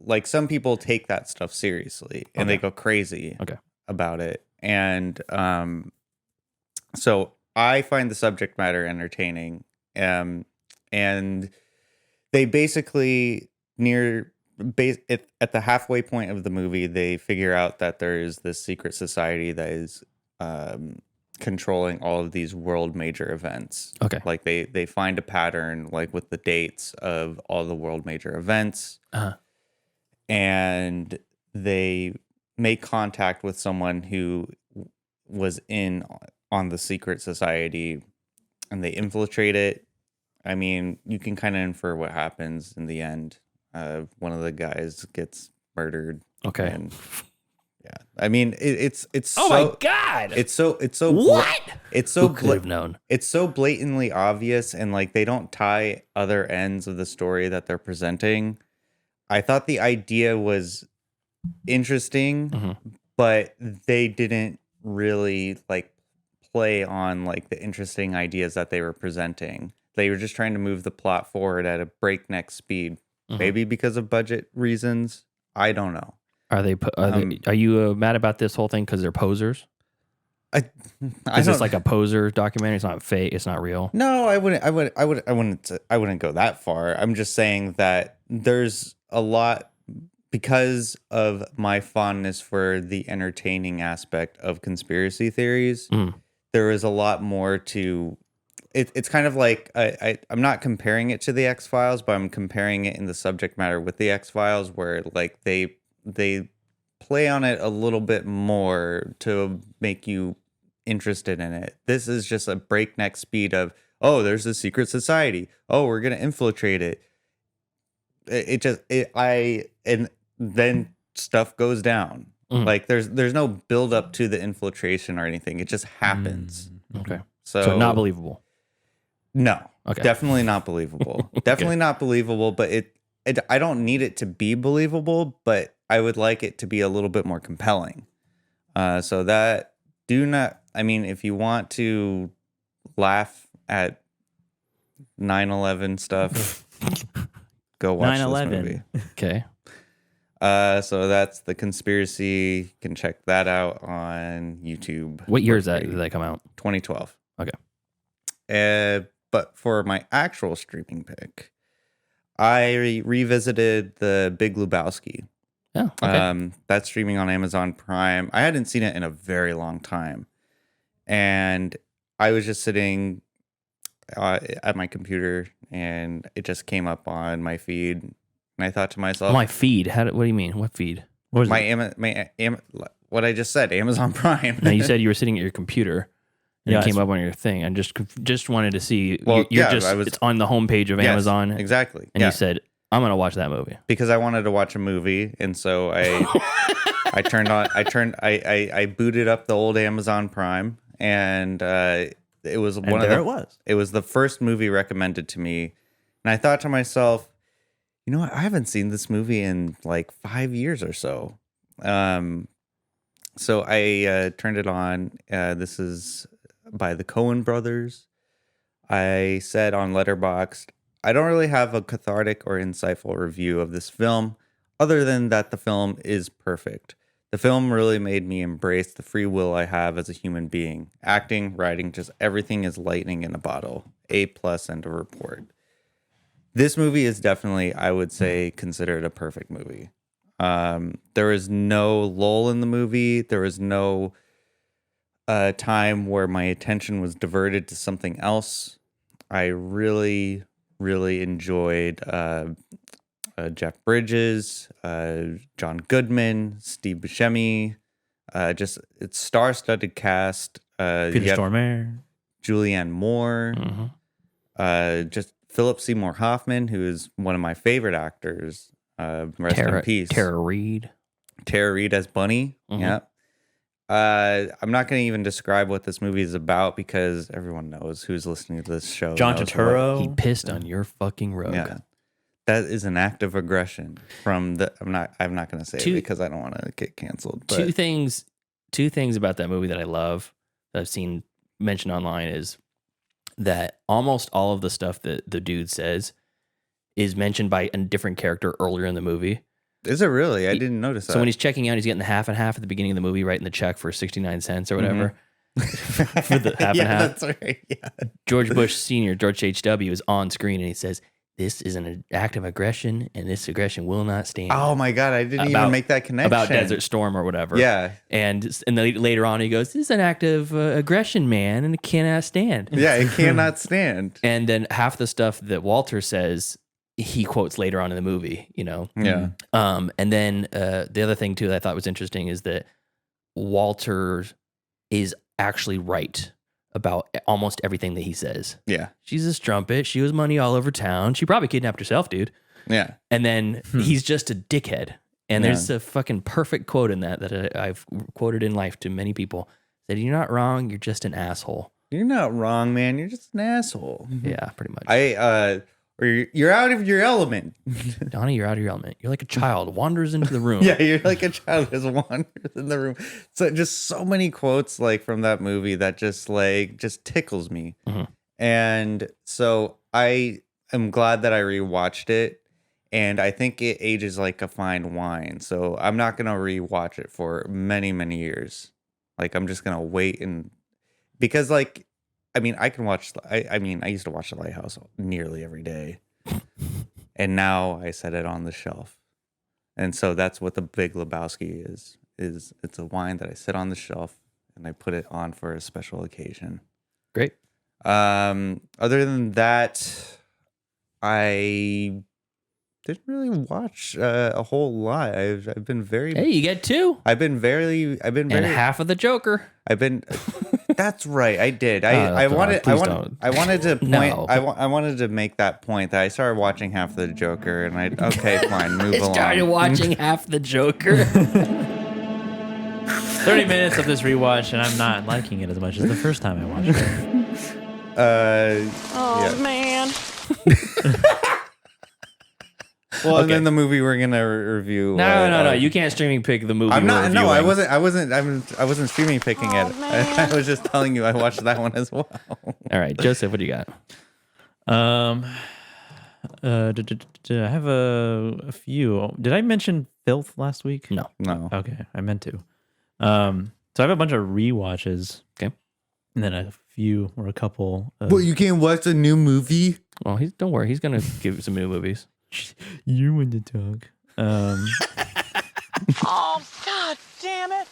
Speaker 7: like some people take that stuff seriously and they go crazy about it. And so I find the subject matter entertaining. And they basically at the halfway point of the movie, they figure out that there is this secret society that is controlling all of these world major events.
Speaker 1: Okay.
Speaker 7: Like they find a pattern like with the dates of all the world major events. And they make contact with someone who was on the secret society, and they infiltrate it. I mean, you can kind of infer what happens in the end. One of the guys gets murdered.
Speaker 1: Okay.
Speaker 7: And yeah, I mean, it's
Speaker 1: oh my God.
Speaker 7: It's so
Speaker 1: what?
Speaker 7: It's so
Speaker 1: Who could have known?
Speaker 7: It's so blatantly obvious, and like they don't tie other ends of the story that they're presenting. I thought the idea was interesting, but they didn't really like play on like the interesting ideas that they were presenting. They were just trying to move the plot forward at a breakneck speed, maybe because of budget reasons. I don't know.
Speaker 1: Are you mad about this whole thing because they're posers? Is this like a poser documentary? It's not fake. It's not real.
Speaker 7: No, I wouldn't go that far. I'm just saying that there's a lot, because of my fondness for the entertaining aspect of conspiracy theories. There is a lot more to it. It's kind of like I'm not comparing it to the X-Files, but I'm comparing it in the subject matter with the X-Files, where like they play on it a little bit more to make you interested in it. This is just a breakneck speed of, oh, there's a secret society. Oh, we're gonna infiltrate it. And then stuff goes down. Like there's no build up to the infiltration or anything. It just happens.
Speaker 1: Okay. So not believable.
Speaker 7: No.
Speaker 1: Okay.
Speaker 7: Definitely not believable. Definitely not believable, but I don't need it to be believable, but I would like it to be a little bit more compelling. So that if you want to laugh at 9/11 stuff, go watch 9/11. This movie.
Speaker 1: Okay.
Speaker 7: So that's The Conspiracy. You can check that out on YouTube.
Speaker 1: What year did that come out?
Speaker 7: 2012.
Speaker 1: Okay.
Speaker 7: But for my actual streaming pick, I revisited The Big Lebowski.
Speaker 1: Oh, okay.
Speaker 7: That's streaming on Amazon Prime. I hadn't seen it in a very long time. And I was just sitting at my computer, and it just came up on my feed. And I thought to myself,
Speaker 1: my feed? What do you mean? What feed?
Speaker 7: What what I just said, Amazon Prime.
Speaker 1: No, you said you were sitting at your computer and it came up on your thing. I just wanted to see.
Speaker 7: Well,
Speaker 1: it's on the homepage of Amazon.
Speaker 7: Exactly.
Speaker 1: And you said, I'm going to watch that movie.
Speaker 7: Because I wanted to watch a movie. And so I booted up the old Amazon Prime, and it was it was the first movie recommended to me. And I thought to myself, you know what? I haven't seen this movie in like 5 years or so. So I turned it on. This is by the Coen brothers. I said on Letterboxd, I don't really have a cathartic or insightful review of this film, other than that the film is perfect. The film really made me embrace the free will I have as a human being. Acting, writing, just everything is lightning in a bottle. A+ and a report. This movie is definitely, I would say, considered a perfect movie. There is no lull in the movie. There is no time where my attention was diverted to something else. I really, really enjoyed Jeff Bridges, John Goodman, Steve Buscemi. It's star-studded cast.
Speaker 8: Peter Stormare,
Speaker 7: Julianne Moore. Just Philip Seymour Hoffman, who is one of my favorite actors. Rest in peace.
Speaker 1: Tara Reid.
Speaker 7: Tara Reid as Bunny. Yeah. I'm not going to even describe what this movie is about because everyone knows who's listening to this show.
Speaker 8: John Turturro.
Speaker 1: He pissed on your fucking rug.
Speaker 7: Yeah. That is an act of aggression from the. I'm not going to say it because I don't want to get canceled. But.
Speaker 1: Two things about that movie that I love that I've seen mentioned online is that almost all of the stuff that the dude says is mentioned by a different character earlier in the movie.
Speaker 7: Is it really? I didn't notice that.
Speaker 1: So when he's checking out, he's getting the half and half at the beginning of the movie, writing the check for 69 cents or whatever. For the half and half. That's right. Yeah. George Bush Sr., George H.W. is on screen and he says, "This is an act of aggression and this aggression will not stand."
Speaker 7: Oh my God, I didn't even make that connection.
Speaker 1: About Desert Storm or whatever.
Speaker 7: Yeah.
Speaker 1: And later on he goes, "This is an act of aggression, man, and it cannot stand."
Speaker 7: Yeah, it cannot stand.
Speaker 1: And then half the stuff that Walter says, he quotes later on in the movie, you know?
Speaker 7: Yeah.
Speaker 1: And then the other thing too that I thought was interesting is that Walter is actually right about almost everything that he says.
Speaker 7: Yeah.
Speaker 1: She's a strumpet. She was money all over town. She probably kidnapped herself, dude.
Speaker 7: Yeah.
Speaker 1: And then he's just a dickhead. And there's a fucking perfect quote in that I've quoted in life to many people. Said, "You're not wrong. You're just an asshole."
Speaker 7: You're not wrong, man. You're just an asshole.
Speaker 1: Yeah, pretty much.
Speaker 7: Or you're out of your element.
Speaker 1: Donnie, you're out of your element. You're like a child, wanders into the room.
Speaker 7: Yeah, you're like a child who wanders in the room. So just so many quotes like from that movie that just tickles me.
Speaker 1: Mm-hmm.
Speaker 7: And so I am glad that I rewatched it. And I think it ages like a fine wine. So I'm not going to rewatch it for many, many years. Like I'm just going to wait because like, I mean, I can watch. I used to watch The Lighthouse nearly every day, and now I set it on the shelf, and so that's what the Big Lebowski is. It's a wine that I set on the shelf and I put it on for a special occasion.
Speaker 1: Great.
Speaker 7: Other than that, I didn't really watch a whole lot. I've been very.
Speaker 1: Hey, you get two.
Speaker 7: I've been very.
Speaker 1: And half of the Joker.
Speaker 7: That's right. I did. I wanted to point.
Speaker 1: No.
Speaker 7: I wanted to make that point that I started watching half the Joker, and okay, fine, move along.
Speaker 1: Started watching half the Joker.
Speaker 8: 30 minutes of this rewatch, and I'm not liking it as much as the first time I watched it.
Speaker 5: Man.
Speaker 7: Well, and then the movie we're gonna review.
Speaker 1: No. You can't streaming pick the movie.
Speaker 7: I'm not. No, I
Speaker 1: reviewing.
Speaker 7: I wasn't streaming picking it. I was just telling you I watched that one as well.
Speaker 1: All right, Joseph, what do you got?
Speaker 8: I have a few. Did I mention Filth last week?
Speaker 1: No.
Speaker 8: Okay, I meant to. So I have a bunch of rewatches.
Speaker 1: Okay.
Speaker 8: And then a few or a couple.
Speaker 7: Well, you can't watch a new movie.
Speaker 1: Well, don't worry. He's gonna give some new movies.
Speaker 8: You want to talk.
Speaker 5: Oh, God damn it.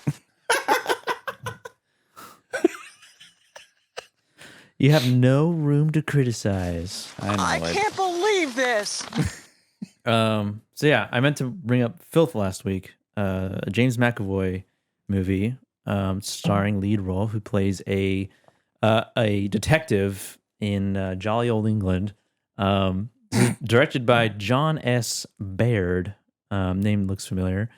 Speaker 8: You have no room to criticize.
Speaker 5: I can't believe this.
Speaker 8: So yeah, I meant to bring up Filth last week. A James McAvoy movie, starring lead role who plays a detective in jolly old England. Directed by John S. Baird. Name looks familiar.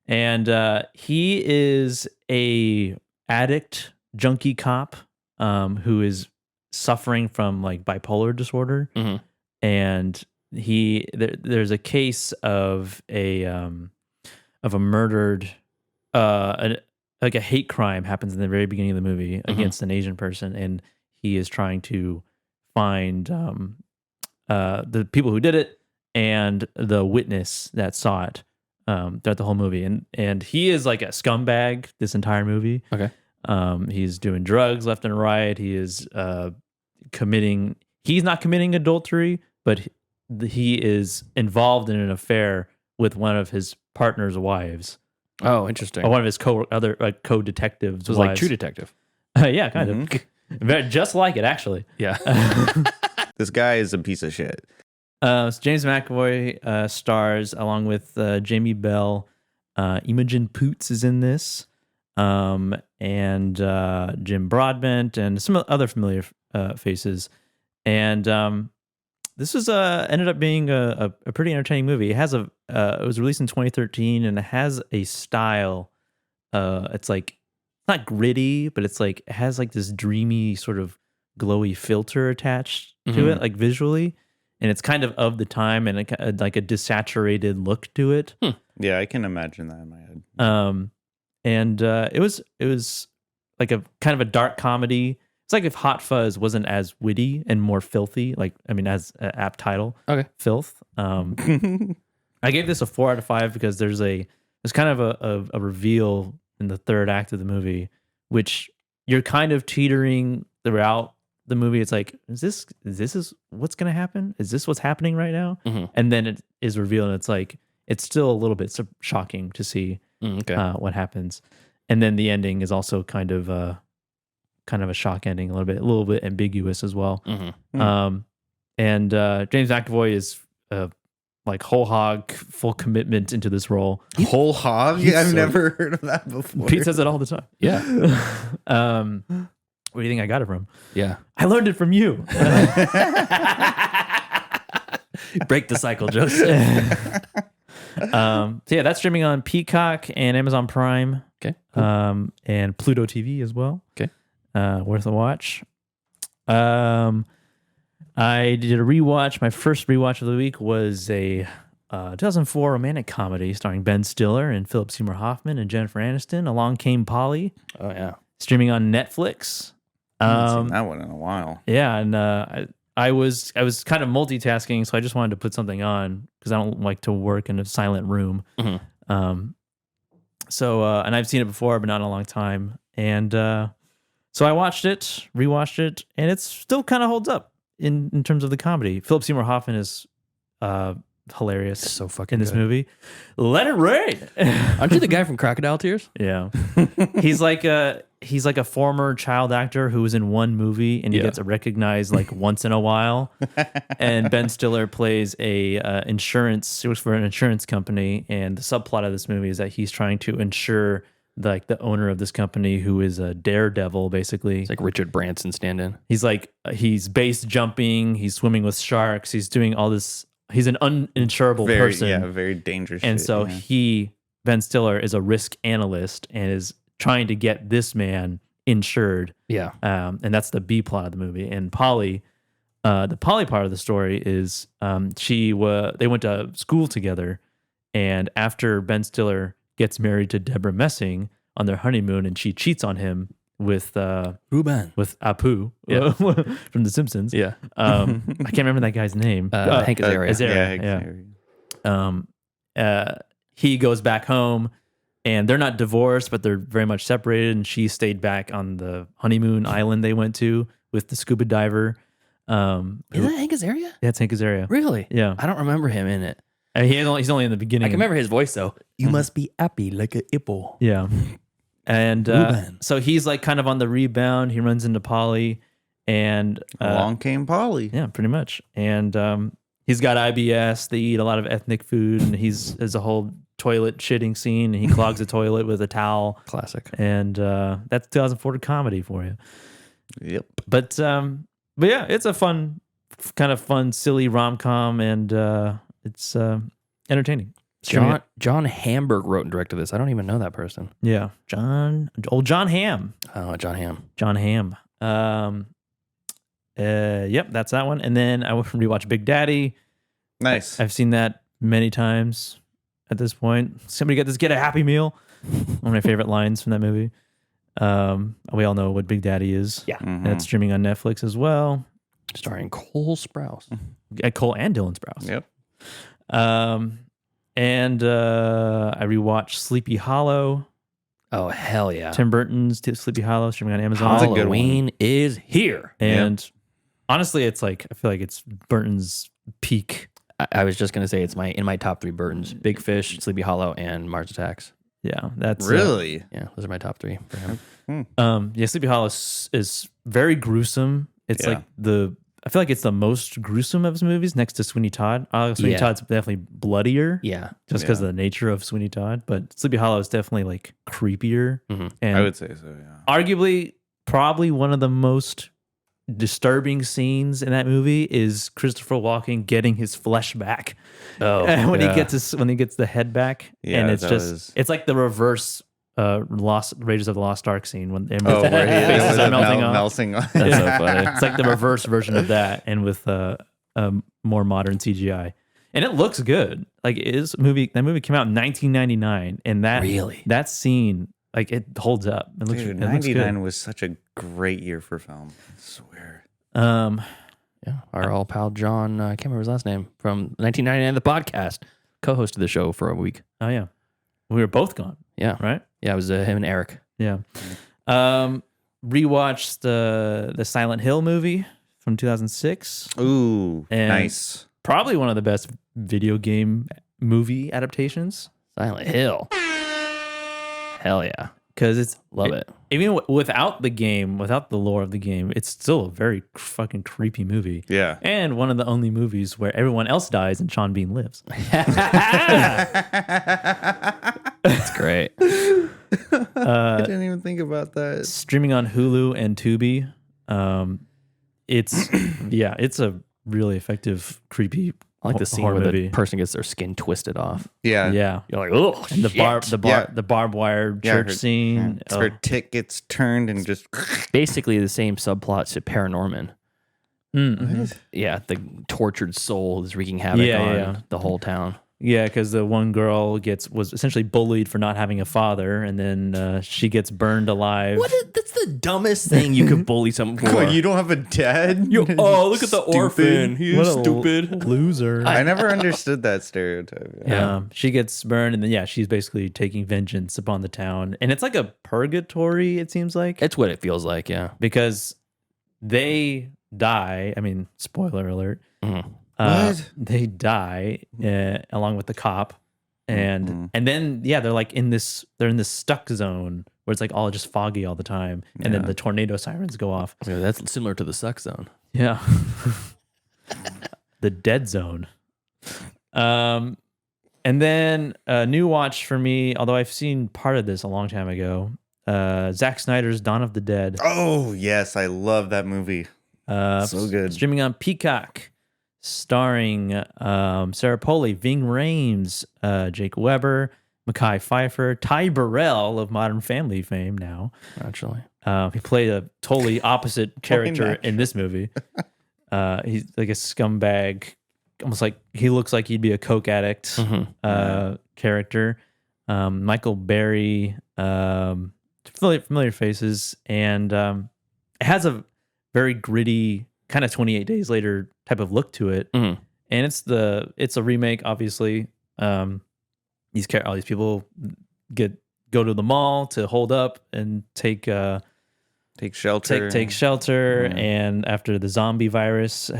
Speaker 8: And he is a addict, junkie cop who is suffering from like bipolar disorder.
Speaker 1: Mm-hmm.
Speaker 8: And there's a case of a murdered like a hate crime happens in the very beginning of the movie against an Asian person, and he is trying to find the people who did it and the witness that saw it throughout the whole movie. And he is like a scumbag this entire movie.
Speaker 1: Okay.
Speaker 8: He's doing drugs left and right. He is he's not committing adultery, but he is involved in an affair with one of his partner's wives.
Speaker 1: Oh, interesting.
Speaker 8: Or one of his co-detectives.
Speaker 1: So it's like True Detective.
Speaker 8: Yeah, kind of. Just like it, actually.
Speaker 1: Yeah.
Speaker 7: This guy is a piece of shit.
Speaker 8: So James McAvoy stars along with Jamie Bell. Imogen Poots is in this. And Jim Broadbent and some other familiar faces. And ended up being a pretty entertaining movie. It has it was released in 2013, and it has a style. It's like not gritty, but it's like it has like this dreamy sort of glowy filter attached to it, like visually, and it's kind of the time and like a desaturated look to it.
Speaker 7: Yeah, I can imagine that in my head.
Speaker 8: And it was like a kind of a dark comedy. It's like if Hot Fuzz wasn't as witty and more filthy, as an apt title.
Speaker 1: Okay.
Speaker 8: Filth. I gave this a 4 out of 5 because there's kind of a reveal in the third act of the movie, which you're kind of teetering throughout the movie. It's like, is this what's going to happen? Is this what's happening right now? And then it is revealed, and it's like, it's still a little bit shocking to see what happens. And then the ending is also kind of a shock ending, a little bit ambiguous as well. And James McAvoy is like whole hog, full commitment into this role.
Speaker 7: Whole hog? I've never heard of that before.
Speaker 8: Pete says it all the time.
Speaker 1: Yeah.
Speaker 8: Where do you think I got it from?
Speaker 1: Yeah.
Speaker 8: I learned it from you.
Speaker 1: Break the cycle, Joseph.
Speaker 8: So yeah, that's streaming on Peacock and Amazon Prime.
Speaker 1: Okay. Cool.
Speaker 8: And Pluto TV as well.
Speaker 1: Okay.
Speaker 8: Worth a watch. I did a rewatch. My first rewatch of the week was a 2004 romantic comedy starring Ben Stiller and Philip Seymour Hoffman and Jennifer Aniston. Along Came Polly.
Speaker 1: Oh yeah.
Speaker 8: Streaming on Netflix.
Speaker 7: I haven't seen that one in a while.
Speaker 8: Yeah, and I was kind of multitasking, so I just wanted to put something on because I don't like to work in a silent room. So and I've seen it before, but not in a long time. And so I watched it, rewatched it, and it still kind of holds up in terms of the comedy. Philip Seymour Hoffman is hilarious.
Speaker 1: So fucking
Speaker 8: in this
Speaker 1: good.
Speaker 8: movie. Let it rain.
Speaker 1: Aren't you the guy from Crocodile Tears?
Speaker 8: Yeah. He's like a former child actor who was in one movie and he gets recognized like once in a while. And Ben Stiller plays he works for an insurance company, and the subplot of this movie is that he's trying to insure like the owner of this company, who is a daredevil, basically.
Speaker 1: It's like Richard Branson stand-in.
Speaker 8: He's base jumping, he's swimming with sharks, he's doing all this. He's an uninsurable person.
Speaker 7: Yeah, very dangerous.
Speaker 8: And so Ben Stiller is a risk analyst and is trying to get this man insured.
Speaker 1: Yeah.
Speaker 8: And that's the B plot of the movie. And Polly, the Polly part of the story is they went to school together, and after Ben Stiller gets married to Deborah Messing on their honeymoon, and she cheats on him with
Speaker 1: Ruben,
Speaker 8: with Apu from The Simpsons.
Speaker 1: Yeah.
Speaker 8: I can't remember that guy's name.
Speaker 1: Hank
Speaker 8: Azaria. He goes back home, and they're not divorced, but they're very much separated. And she stayed back on the honeymoon island they went to with the scuba diver.
Speaker 1: Is that Hank Azaria?
Speaker 8: Yeah, it's Hank Azaria.
Speaker 1: Really?
Speaker 8: Yeah.
Speaker 1: I don't remember him in it.
Speaker 8: He's only in the beginning.
Speaker 1: I can remember his voice though. You must be happy like a hippo.
Speaker 8: Yeah. And so he's like kind of on the rebound. He runs into Polly, and
Speaker 7: Along Came Polly.
Speaker 8: Yeah, pretty much. And he's got IBS. They eat a lot of ethnic food, and there's a whole toilet shitting scene, and he clogs the toilet with a towel.
Speaker 1: Classic.
Speaker 8: And that's 2004 comedy for you.
Speaker 7: Yep.
Speaker 8: But yeah, it's a fun, silly rom-com, and it's entertaining.
Speaker 1: John Hamburg wrote and directed this. I don't even know that person.
Speaker 8: Yeah, John Hamm.
Speaker 1: Oh, John Hamm.
Speaker 8: John Hamm. Yep, that's that one. And then I went from rewatch Big Daddy.
Speaker 7: Nice.
Speaker 8: I've seen that many times at this point. Somebody get a Happy Meal. One of my favorite lines from that movie. We all know what Big Daddy is.
Speaker 1: Yeah.
Speaker 8: And it's streaming on Netflix as well.
Speaker 1: Starring Cole Sprouse.
Speaker 8: Cole and Dylan Sprouse.
Speaker 7: Yep.
Speaker 8: And I rewatched Sleepy Hollow.
Speaker 1: Oh, hell yeah.
Speaker 8: Tim Burton's Sleepy Hollow, streaming on Amazon.
Speaker 1: Halloween is here.
Speaker 8: And honestly, it's like, I feel like it's Burton's peak.
Speaker 1: I was just going to say it's in my top 3 Burtons. Big Fish, Sleepy Hollow, and Mars Attacks.
Speaker 8: Yeah, that's
Speaker 7: really
Speaker 1: yeah. Those are my top 3 for him.
Speaker 8: Yeah, Sleepy Hollow is very gruesome. It's like I feel like it's the most gruesome of his movies, next to Sweeney Todd. Sweeney Todd's definitely bloodier.
Speaker 1: Yeah,
Speaker 8: just because of the nature of Sweeney Todd. But Sleepy Hollow is definitely like creepier.
Speaker 7: I would say so. Yeah,
Speaker 8: arguably, probably one of the most disturbing scenes in that movie is Christopher Walken getting his flesh back.
Speaker 1: Oh,
Speaker 8: when he gets the head back,
Speaker 7: Yeah,
Speaker 8: and it's
Speaker 7: that
Speaker 8: just
Speaker 7: was-
Speaker 8: it's like the reverse Raiders of the Lost Ark scene when
Speaker 7: where
Speaker 8: faces are melting off.
Speaker 7: melting off.
Speaker 1: That's so funny.
Speaker 8: It's like the reverse version of that, and with more modern CGI, and it looks good. Like that movie came out in 1999, and that scene, like, it holds up. It looks,
Speaker 7: Dude,
Speaker 8: it looks
Speaker 7: 99
Speaker 8: good.
Speaker 7: was such a great year for film. I swear.
Speaker 1: Yeah, our old pal John, I can't remember his last name, from 1999, the podcast, co-hosted the show for a week.
Speaker 8: Oh yeah, we were both gone.
Speaker 1: Yeah,
Speaker 8: Right.
Speaker 1: Yeah, it was him and Eric.
Speaker 8: Yeah. Rewatched the Silent Hill movie from 2006.
Speaker 7: Ooh,
Speaker 8: And
Speaker 7: nice.
Speaker 8: Probably one of the best video game movie adaptations.
Speaker 1: Silent Hill. Hell yeah.
Speaker 8: Because it's
Speaker 1: Love it.
Speaker 8: Even without the game, without the lore of the game, it's still a very fucking creepy movie.
Speaker 7: Yeah.
Speaker 8: And one of the only movies where everyone else dies and Sean Bean lives.
Speaker 1: That's great.
Speaker 7: I didn't even think about that.
Speaker 8: Streaming on Hulu and Tubi. It's a really effective, creepy
Speaker 1: I like the scene
Speaker 8: horror
Speaker 1: where
Speaker 8: movie.
Speaker 1: the person gets their skin twisted off.
Speaker 7: Yeah.
Speaker 8: Yeah.
Speaker 1: You're like, oh,
Speaker 8: And
Speaker 1: shit.
Speaker 8: the barbed wire church scene.
Speaker 7: Yeah. Her tit gets turned and just.
Speaker 1: Basically the same subplot to Paranorman.
Speaker 8: Mm-hmm.
Speaker 1: Yeah, the tortured soul is wreaking havoc on the whole town.
Speaker 8: Yeah, because the one girl was essentially bullied for not having a father, and then she gets burned alive.
Speaker 1: That's the dumbest thing you could bully someone for.
Speaker 7: You don't have a dad?
Speaker 1: Oh, look at the orphan. He's
Speaker 8: What a
Speaker 1: stupid.
Speaker 8: loser.
Speaker 7: I never understood that stereotype.
Speaker 1: Yeah.
Speaker 8: She gets burned, and then she's basically taking vengeance upon the town, and it's like a purgatory. It seems like
Speaker 1: It's what it feels like, yeah.
Speaker 8: because they die. I mean, spoiler alert.
Speaker 1: Mhm.
Speaker 7: What?
Speaker 8: They die along with the cop, and then they're like in this stuck zone where it's like all just foggy all the time, and then the tornado sirens go off.
Speaker 1: Yeah, that's similar to the suck zone.
Speaker 8: Yeah, the dead zone. And then a new watch for me, although I've seen part of this a long time ago. Zack Snyder's Dawn of the Dead.
Speaker 7: Oh, yes. I love that movie. So good.
Speaker 8: Streaming on Peacock. Starring Sarah Polley, Ving Rhames, Jake Weber, Mekhi Phifer, Ty Burrell of Modern Family fame now.
Speaker 1: Actually.
Speaker 8: He played a totally opposite character in this movie. He's like a scumbag, almost like he looks like he'd be a coke addict character. Michael Berry, familiar faces, and it has a very gritty kind of 28 Days Later type of look to it.
Speaker 1: Mm-hmm.
Speaker 8: And it's a remake, obviously. All these people go to the mall to hold up and take
Speaker 7: shelter.
Speaker 8: Take shelter, and after the zombie virus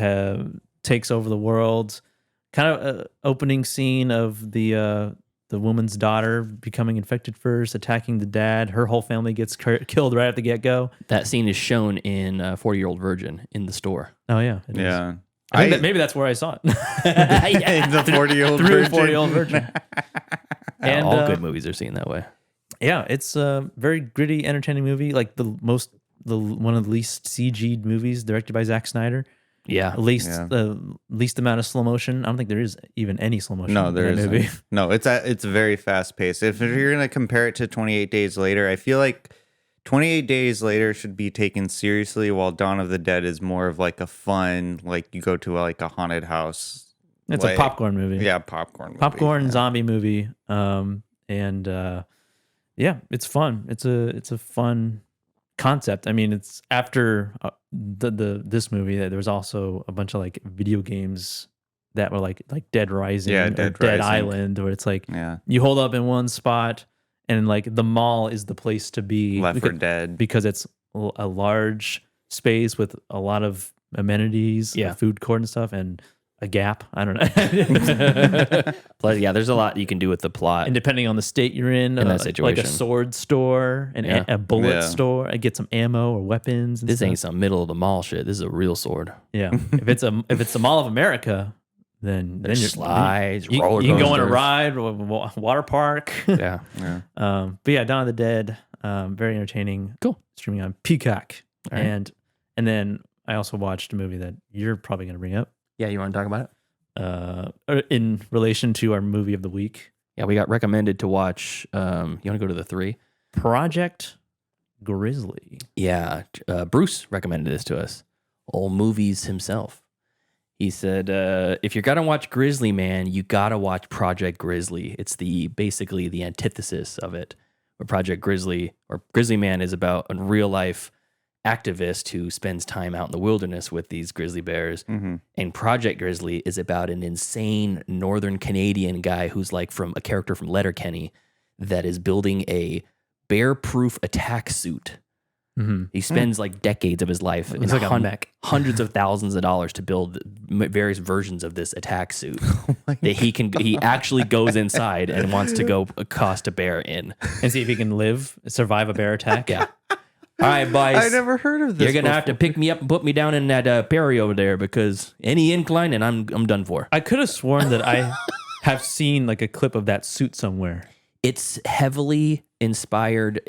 Speaker 8: takes over the world, kind of opening scene of the woman's daughter becoming infected first, attacking the dad. Her whole family gets killed right at the get-go.
Speaker 1: That scene is shown in 40-Year-Old Virgin in the store.
Speaker 8: Oh yeah, it is.
Speaker 7: Yeah.
Speaker 8: I think that maybe that's where I saw it.
Speaker 7: The 40-year-old
Speaker 8: Through
Speaker 7: virgin.
Speaker 8: 40-Year-Old Virgin. And
Speaker 1: all good movies are seen that way.
Speaker 8: Yeah, it's a very gritty, entertaining movie. Like one of the least CG'd movies directed by Zack Snyder.
Speaker 1: Yeah.
Speaker 8: Least amount of slow motion. I don't think there is even any slow motion.
Speaker 7: No, there
Speaker 8: in that
Speaker 7: isn't.
Speaker 8: movie.
Speaker 7: No, it's very fast paced. If you're gonna compare it to 28 Days Later, I feel like 28 Days Later should be taken seriously, while Dawn of the Dead is more of like a fun, like you go to like a haunted house.
Speaker 8: It's
Speaker 7: like,
Speaker 8: a popcorn movie.
Speaker 7: Yeah, popcorn
Speaker 8: Zombie movie. It's fun. It's a fun concept. I mean, it's after this movie that there was also a bunch of like video games that were like Dead Rising or Dead Island, where it's like you hold up in one spot and like the mall is the place to be.
Speaker 7: Left 4 Dead.
Speaker 8: Because it's a large space with a lot of amenities, a food court and stuff, and a Gap. I don't know.
Speaker 1: But yeah, there's a lot you can do with the plot.
Speaker 8: And depending on the state you're in
Speaker 1: that situation,
Speaker 8: like a sword store and a bullet store, and get some ammo or weapons. And
Speaker 1: this
Speaker 8: stuff.
Speaker 1: ain't some middle of the mall shit. This is a real sword.
Speaker 8: Yeah, if it's the Mall of America, then
Speaker 1: there's
Speaker 8: you're
Speaker 1: slides,
Speaker 8: you
Speaker 1: roller
Speaker 8: can go on a
Speaker 1: coasters.
Speaker 8: ride, water park.
Speaker 1: Yeah.
Speaker 8: But yeah, Dawn of the Dead, very entertaining.
Speaker 1: Cool.
Speaker 8: Streaming on Peacock,
Speaker 1: All right.
Speaker 8: and then I also watched a movie that you're probably going to bring up.
Speaker 1: Yeah, you want to talk about it?
Speaker 8: In relation to our movie of the week.
Speaker 1: Yeah, we got recommended to watch. You want to go to the 3?
Speaker 8: Project Grizzly.
Speaker 1: Yeah, Bruce recommended this to us. Old movies himself. He said, if you're gonna watch Grizzly Man, you gotta watch Project Grizzly. It's basically the antithesis of it. Where Project Grizzly or Grizzly Man is about a real life activist who spends time out in the wilderness with these grizzly bears. And Project Grizzly is about an insane northern Canadian guy who's like from a character from Letterkenny that is building a bear-proof attack suit. He spends like decades of his life and like hundreds of thousands of dollars to build various versions of this attack suit that he actually goes inside and wants to go accost a bear in
Speaker 8: and see if he can survive a bear attack.
Speaker 1: Yeah. All right, boys.
Speaker 7: I never heard of this.
Speaker 1: You're gonna have to pick me up and put me down in that prairie over there because any incline and I'm done for.
Speaker 8: I could have sworn that I have seen like a clip of that suit somewhere.
Speaker 1: It's heavily inspired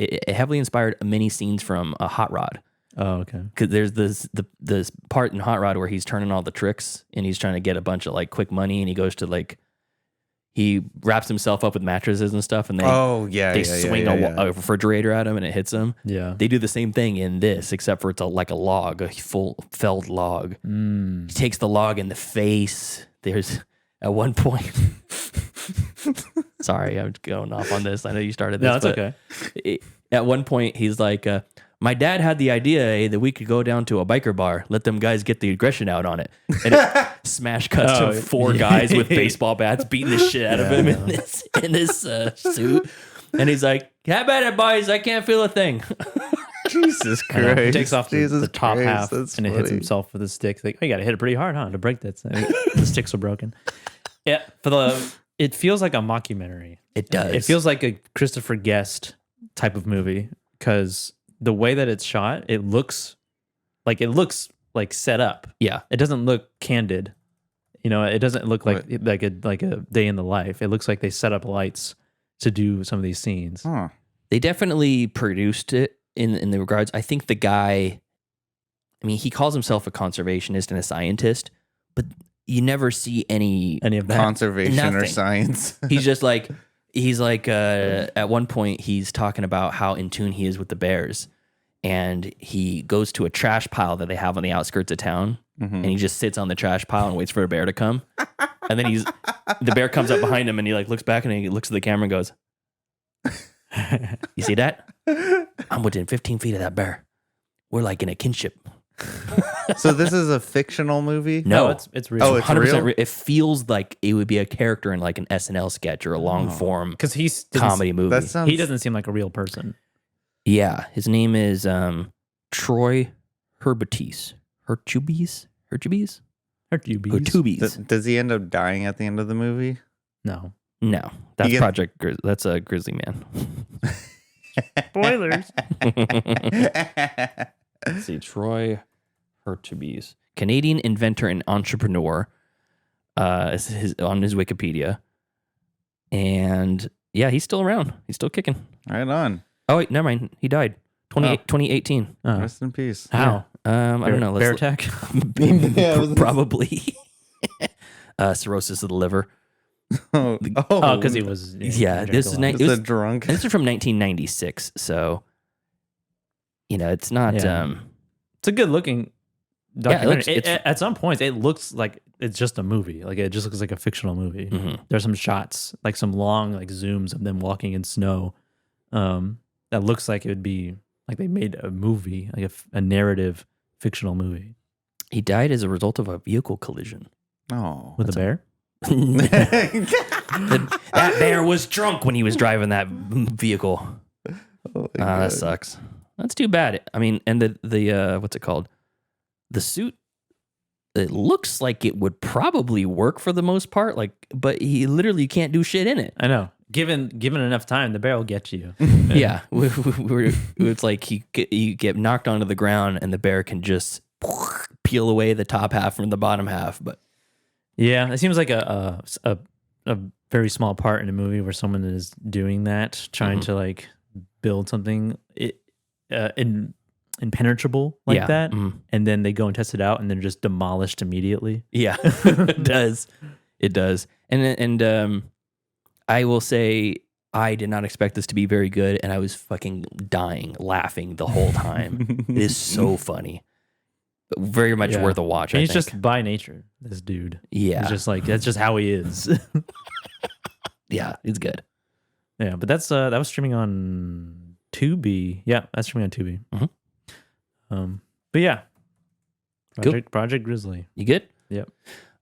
Speaker 1: many scenes from Hot Rod.
Speaker 8: Oh, okay.
Speaker 1: Because there's this part in Hot Rod where he's turning all the tricks and he's trying to get a bunch of like quick money and he goes to like he wraps himself up with mattresses and stuff and they swing a refrigerator at him and it hits him.
Speaker 8: Yeah,
Speaker 1: they do the same thing in this except for it's like a log, a full felled log. He takes the log in the face. There's at one point. Sorry, I'm going off on this. I know you started this.
Speaker 8: No, that's okay.
Speaker 1: At one point, he's like, my dad had the idea that we could go down to a biker bar, let them guys get the aggression out on it. And smash cuts to 4 guys with baseball bats beating the shit out of him in this suit. And he's like, how about it, boys? I can't feel a thing.
Speaker 7: Jesus Christ.
Speaker 8: He takes off the top half
Speaker 7: That's
Speaker 8: and it hits himself with a stick. Like, oh, you got to hit it pretty hard, huh, to break that. The sticks are broken. Yeah, it feels like a mockumentary.
Speaker 1: It does.
Speaker 8: It feels like a Christopher Guest type of movie because the way that it's shot, it looks like set up.
Speaker 1: Yeah,
Speaker 8: it doesn't look candid. You know, it doesn't look like a day in the life. It looks like they set up lights to do some of these scenes.
Speaker 7: Huh.
Speaker 1: They definitely produced it in the regards. I think the guy, I mean, he calls himself a conservationist and a scientist, but you never see any
Speaker 8: of that.
Speaker 7: Conservation or science.
Speaker 1: He's just like, at one point he's talking about how in tune he is with the bears. And he goes to a trash pile that they have on the outskirts of town. And he just sits on the trash pile and waits for a bear to come. And then the bear comes up behind him and he like looks back and he looks at the camera and goes, you see that? I'm within 15 feet of that bear. We're like in a kinship.
Speaker 7: So this is a fictional movie?
Speaker 1: No,
Speaker 8: it's real.
Speaker 7: Oh, it's 100%
Speaker 1: real? It feels like it would be a character in like an SNL sketch or a long form
Speaker 8: because he's
Speaker 1: comedy movie.
Speaker 8: He doesn't seem like a real person.
Speaker 1: Yeah, his name is Troy Herbitis. Hertubies?
Speaker 7: Does he end up dying at the end of the movie?
Speaker 8: No.
Speaker 1: That's Project Grizzly. That's a Grizzly Man.
Speaker 8: Spoilers.
Speaker 1: Let's see, Troy Hertubies, Canadian inventor and entrepreneur, is on his Wikipedia, and yeah, he's still around. He's still kicking.
Speaker 7: Right on.
Speaker 1: Oh wait, never mind. He died. 2018.
Speaker 7: Rest in peace.
Speaker 8: How?
Speaker 1: I don't know.
Speaker 8: Bear attack?
Speaker 1: Probably. Cirrhosis of the liver.
Speaker 8: Because he was.
Speaker 1: Yeah, this is
Speaker 7: drunk.
Speaker 1: This is from 1996, so it's not.
Speaker 8: Yeah. It's a good looking documentary. At some points, it looks like it's just a movie. Like it just looks like a fictional movie.
Speaker 1: Mm-hmm.
Speaker 8: There's some shots, like some long like zooms of them walking in snow. That looks like it would be like they made a movie, like a narrative fictional movie.
Speaker 1: He died as a result of a vehicle collision.
Speaker 7: Oh,
Speaker 8: with a bear.
Speaker 1: That bear was drunk when he was driving that vehicle. That sucks. That's too bad. I mean, and the what's it called? The suit. It looks like it would probably work for the most part, but he literally can't do shit in it.
Speaker 8: I know. Given enough time, the bear will get you.
Speaker 1: Yeah, it's like you get knocked onto the ground, and the bear can just peel away the top half from the bottom half. But
Speaker 8: yeah, it seems like a very small part in a movie where someone is doing that, trying to like build something. impenetrable like
Speaker 1: Yeah.
Speaker 8: that,
Speaker 1: Mhm.
Speaker 8: and then they go and test it out, and then just demolished immediately.
Speaker 1: Yeah, it does. It does. And I will say I did not expect this to be very good, and I was fucking dying laughing the whole time. It is so funny. But very much
Speaker 8: Yeah.
Speaker 1: worth a watch.
Speaker 8: And
Speaker 1: I
Speaker 8: he's
Speaker 1: think.
Speaker 8: just by nature, this dude.
Speaker 1: Yeah.
Speaker 8: He's just like, that's just how he is.
Speaker 1: Yeah, it's good.
Speaker 8: Yeah, but that was streaming on Tubi. Yeah, that's streaming on Tubi.
Speaker 1: Mhm.
Speaker 8: But yeah,
Speaker 1: Cool.
Speaker 8: Project Grizzly.
Speaker 1: You good?
Speaker 8: Yep.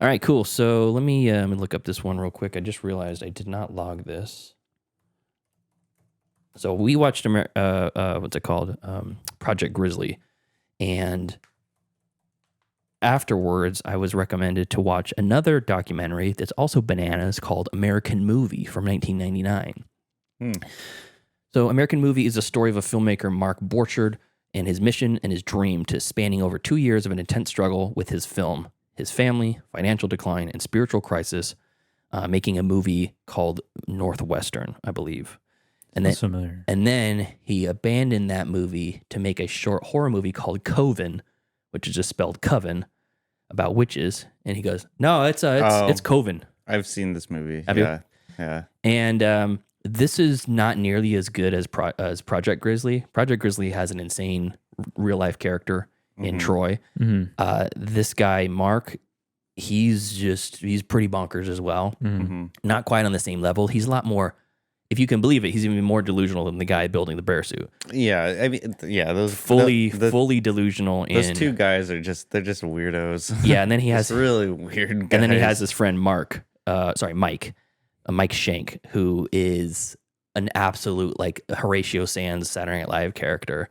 Speaker 1: All right, cool. So let me look up this one real quick. I just realized I did not log this. So we watched what's it called? Project Grizzly, and afterwards I was recommended to watch another documentary that's also bananas called American Movie from 1999. So American Movie is a story of a filmmaker, Mark Borchardt, and his mission and his dream to spanning over 2 years of an intense struggle with his film, his family, financial decline, and spiritual crisis, making a movie called Northwestern, I believe.
Speaker 8: That's familiar.
Speaker 1: And then he abandoned that movie to make a short horror movie called Coven, which is just spelled Coven, about witches. And he goes, "No, it's Coven."
Speaker 7: I've seen this movie.
Speaker 1: Have you?
Speaker 7: Yeah.
Speaker 1: And this is not nearly as good as Project Grizzly. Project Grizzly has an insane real life character in Troy. This guy Mark, he's pretty bonkers as well. Not quite on the same level. He's a lot more. If you can believe it, he's even more delusional than the guy building the bear suit.
Speaker 7: Yeah, I mean, yeah, those
Speaker 1: Fully delusional.
Speaker 7: Those two guys they're just weirdos.
Speaker 1: Yeah, and then he has
Speaker 7: really weird guys.
Speaker 1: And then he has his friend Mike Shank, who is an absolute like Horatio Sands Saturday Night Live character.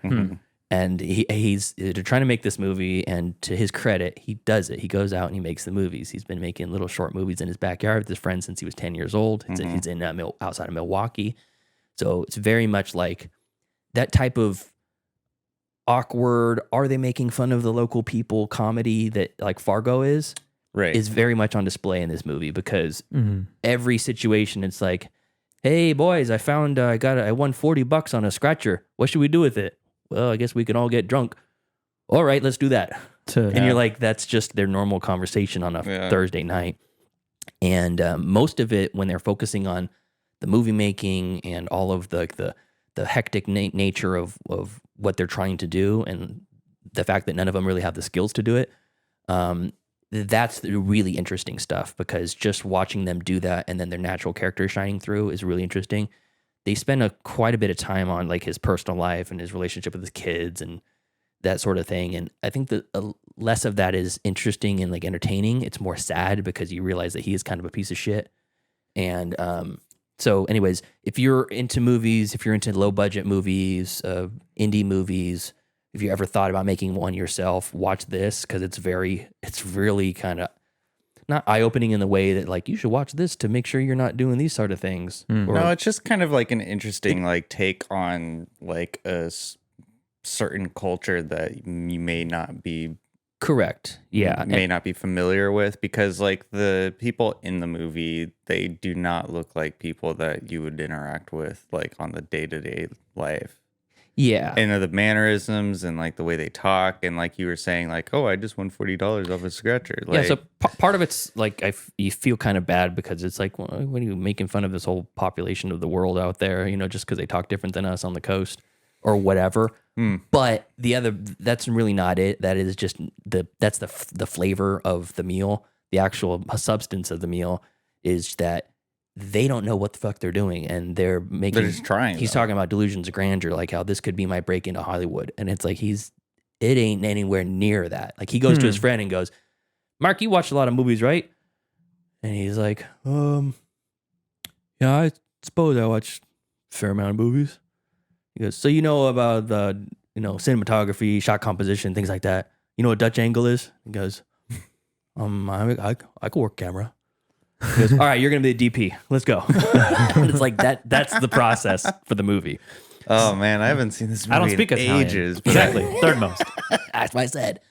Speaker 1: And he's they're trying to make this movie, and to his credit, he does it. He goes out and he makes the movies. He's been making little short movies in his backyard with his friends since he was 10 years old. He's in outside of Milwaukee. So it's very much like that type of awkward, are they making fun of the local people comedy that like Fargo is very much on display in this movie, because every situation it's like, hey boys, I won $40 on a scratcher. What should we do with it? Well, I guess we can all get drunk. All right, let's do that. And you're like, that's just their normal conversation on a Thursday night. And most of it, when they're focusing on the movie making and all of the hectic nature of what they're trying to do, and the fact that none of them really have the skills to do it, that's the really interesting stuff, because just watching them do that and then their natural character shining through is really interesting. They spend quite a bit of time on like his personal life and his relationship with his kids and that sort of thing. And I think that less of that is interesting and like entertaining. It's more sad because you realize that he is kind of a piece of shit. And so anyways, if you're into movies, if you're into low budget movies, indie movies, if you ever thought about making one yourself, watch this, because it's really kind of not eye-opening in the way that like you should watch this to make sure you're not doing these sort of things.
Speaker 7: No, it's just kind of like an interesting like take on like a certain culture that you may not be
Speaker 1: correct. Yeah,
Speaker 7: may not be familiar with, because like the people in the movie, they do not look like people that you would interact with like on the day-to-day life.
Speaker 1: Yeah.
Speaker 7: And the mannerisms and like the way they talk, and like you were saying, like, oh, I just won $40 off a scratcher. Like,
Speaker 1: yeah, so part of it's like you feel kind of bad, because it's like, well, what are you making fun of this whole population of the world out there, just because they talk different than us on the coast or whatever. But that's really not it. That is just that's the flavor of the meal. The actual substance of the meal is that they don't know what the fuck they're doing, and they're just
Speaker 7: trying.
Speaker 1: He's talking about delusions of grandeur, like how this could be my break into Hollywood, and it's like it ain't anywhere near that. Like he goes to his friend and goes, "Mark, you watch a lot of movies, right?" And he's like, "Yeah, I suppose I watch a fair amount of movies." He goes, "So you know about the cinematography, shot composition, things like that. You know what Dutch angle is?" He goes, I could work camera." He goes, "All right, you're going to be the DP. Let's go." And it's like that's the process for the movie.
Speaker 7: Oh man, I haven't seen this movie
Speaker 8: I don't speak
Speaker 7: in ages.
Speaker 8: Exactly. Third most.
Speaker 1: That's what I said.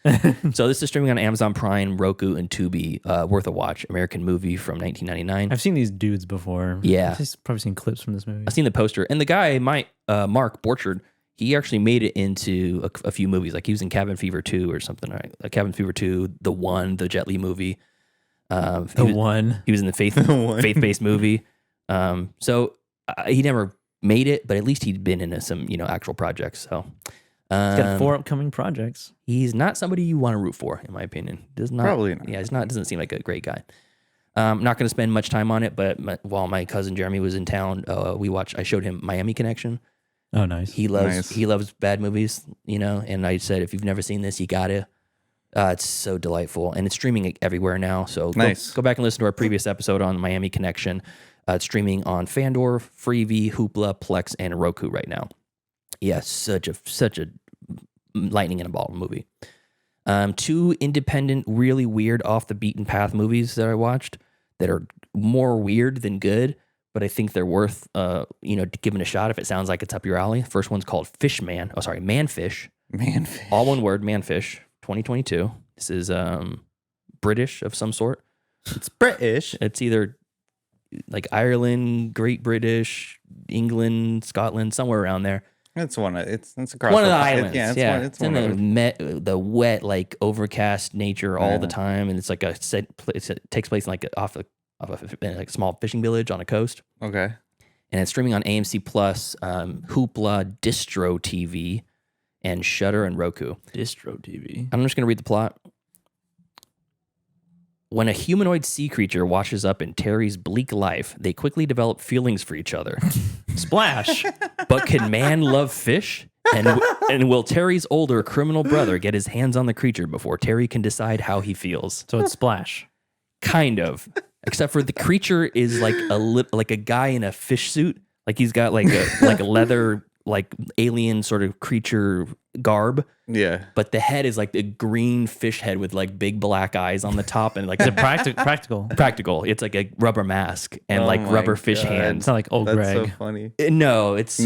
Speaker 1: So this is streaming on Amazon Prime, Roku, and Tubi. Worth a watch. American Movie from 1999.
Speaker 8: I've seen these dudes before.
Speaker 1: Yeah.
Speaker 8: I've probably seen clips from this movie.
Speaker 1: I've seen the poster. And the guy, Mark Borchardt, he actually made it into a few movies. Like he was in Cabin Fever 2 or something. Right? Like Cabin Fever 2, The One, the Jet Li movie. He was in the faith-based movie. So he never made it, but at least he'd been into some, actual projects. So
Speaker 8: he's got 4 upcoming projects.
Speaker 1: He's not somebody you want to root for, in my opinion.
Speaker 7: Probably not.
Speaker 1: Yeah, doesn't seem like a great guy. I'm not going to spend much time on it, but while my cousin Jeremy was in town, I showed him Miami Connection.
Speaker 8: Oh, nice.
Speaker 1: He loves bad movies, and I said, if you've never seen this, you gotta. It's so delightful, and it's streaming everywhere now. So go back and listen to our previous episode on Miami Connection. It's streaming on Fandor, Freevee, Hoopla, Plex, and Roku right now. Yeah, such a lightning in a bottle movie. 2 independent, really weird, off the beaten path movies that I watched that are more weird than good, but I think they're worth giving a shot if it sounds like it's up your alley. First one's called Manfish.
Speaker 7: Manfish.
Speaker 1: All one word, Manfish, 2022. This is British of some sort.
Speaker 7: It's British.
Speaker 1: It's either like Ireland, Great British, England, Scotland, somewhere around there.
Speaker 7: It's across
Speaker 1: one of the islands.
Speaker 7: It's
Speaker 1: in the wet, like overcast nature all the time, and it's like it takes place in like off a small fishing village on a coast.
Speaker 7: Okay,
Speaker 1: and it's streaming on AMC Plus, Hoopla, Distro TV, and Shudder and Roku.
Speaker 8: Distro TV.
Speaker 1: I'm just gonna read the plot. When a humanoid sea creature washes up in Terry's bleak life, they quickly develop feelings for each other.
Speaker 8: Splash.
Speaker 1: But can man love fish? And will Terry's older criminal brother get his hands on the creature before Terry can decide how he feels?
Speaker 8: So it's Splash.
Speaker 1: Kind of. Except for the creature is like a guy in a fish suit. Like he's got like a leather, like alien sort of creature garb.
Speaker 7: Yeah.
Speaker 1: But the head is like the green fish head with like big black eyes on the top, and like
Speaker 8: is it practical?
Speaker 1: Practical. It's like a rubber mask and like rubber fish hands.
Speaker 8: It's not like old Greg.
Speaker 7: That's so funny.
Speaker 1: No, it's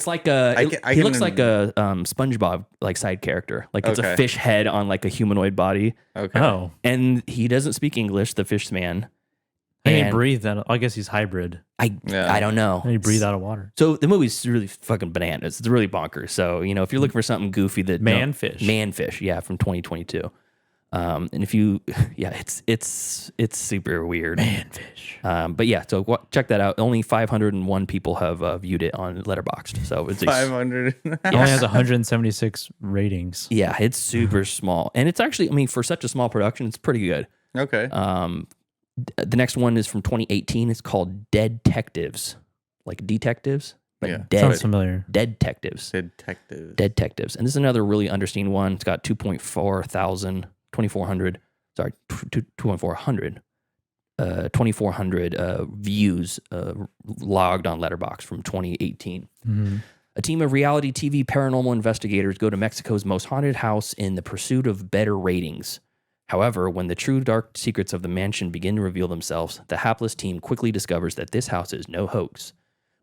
Speaker 1: like he looks like a SpongeBob like side character. Like it's a fish head on like a humanoid body.
Speaker 7: Okay.
Speaker 8: Oh.
Speaker 1: And he doesn't speak English, the fish man.
Speaker 8: And he breathed out. I guess he's hybrid.
Speaker 1: I don't know.
Speaker 8: And he breathed out of water.
Speaker 1: So the movie's really fucking bananas. It's really bonkers. So, if you're looking for something goofy that Manfish, yeah, from 2022. And if you it's super weird.
Speaker 8: Manfish.
Speaker 1: But yeah, so check that out. Only 501 people have viewed it on Letterboxd. So it's
Speaker 7: 500.
Speaker 8: It only has 176 ratings.
Speaker 1: Yeah, it's super small. And it's actually, for such a small production, it's pretty good.
Speaker 7: Okay.
Speaker 1: The next one is from 2018. It's called Dead Detectives, like detectives, but
Speaker 8: Sounds familiar.
Speaker 1: Dead Detectives.
Speaker 7: Dead Detectives. And this is another really interesting one. It's got 2,400 views logged on Letterboxd from 2018.
Speaker 8: Mm-hmm.
Speaker 1: A team of reality TV paranormal investigators go to Mexico's most haunted house in the pursuit of better ratings. However, when the true dark secrets of the mansion begin to reveal themselves, the hapless team quickly discovers that this house is no hoax.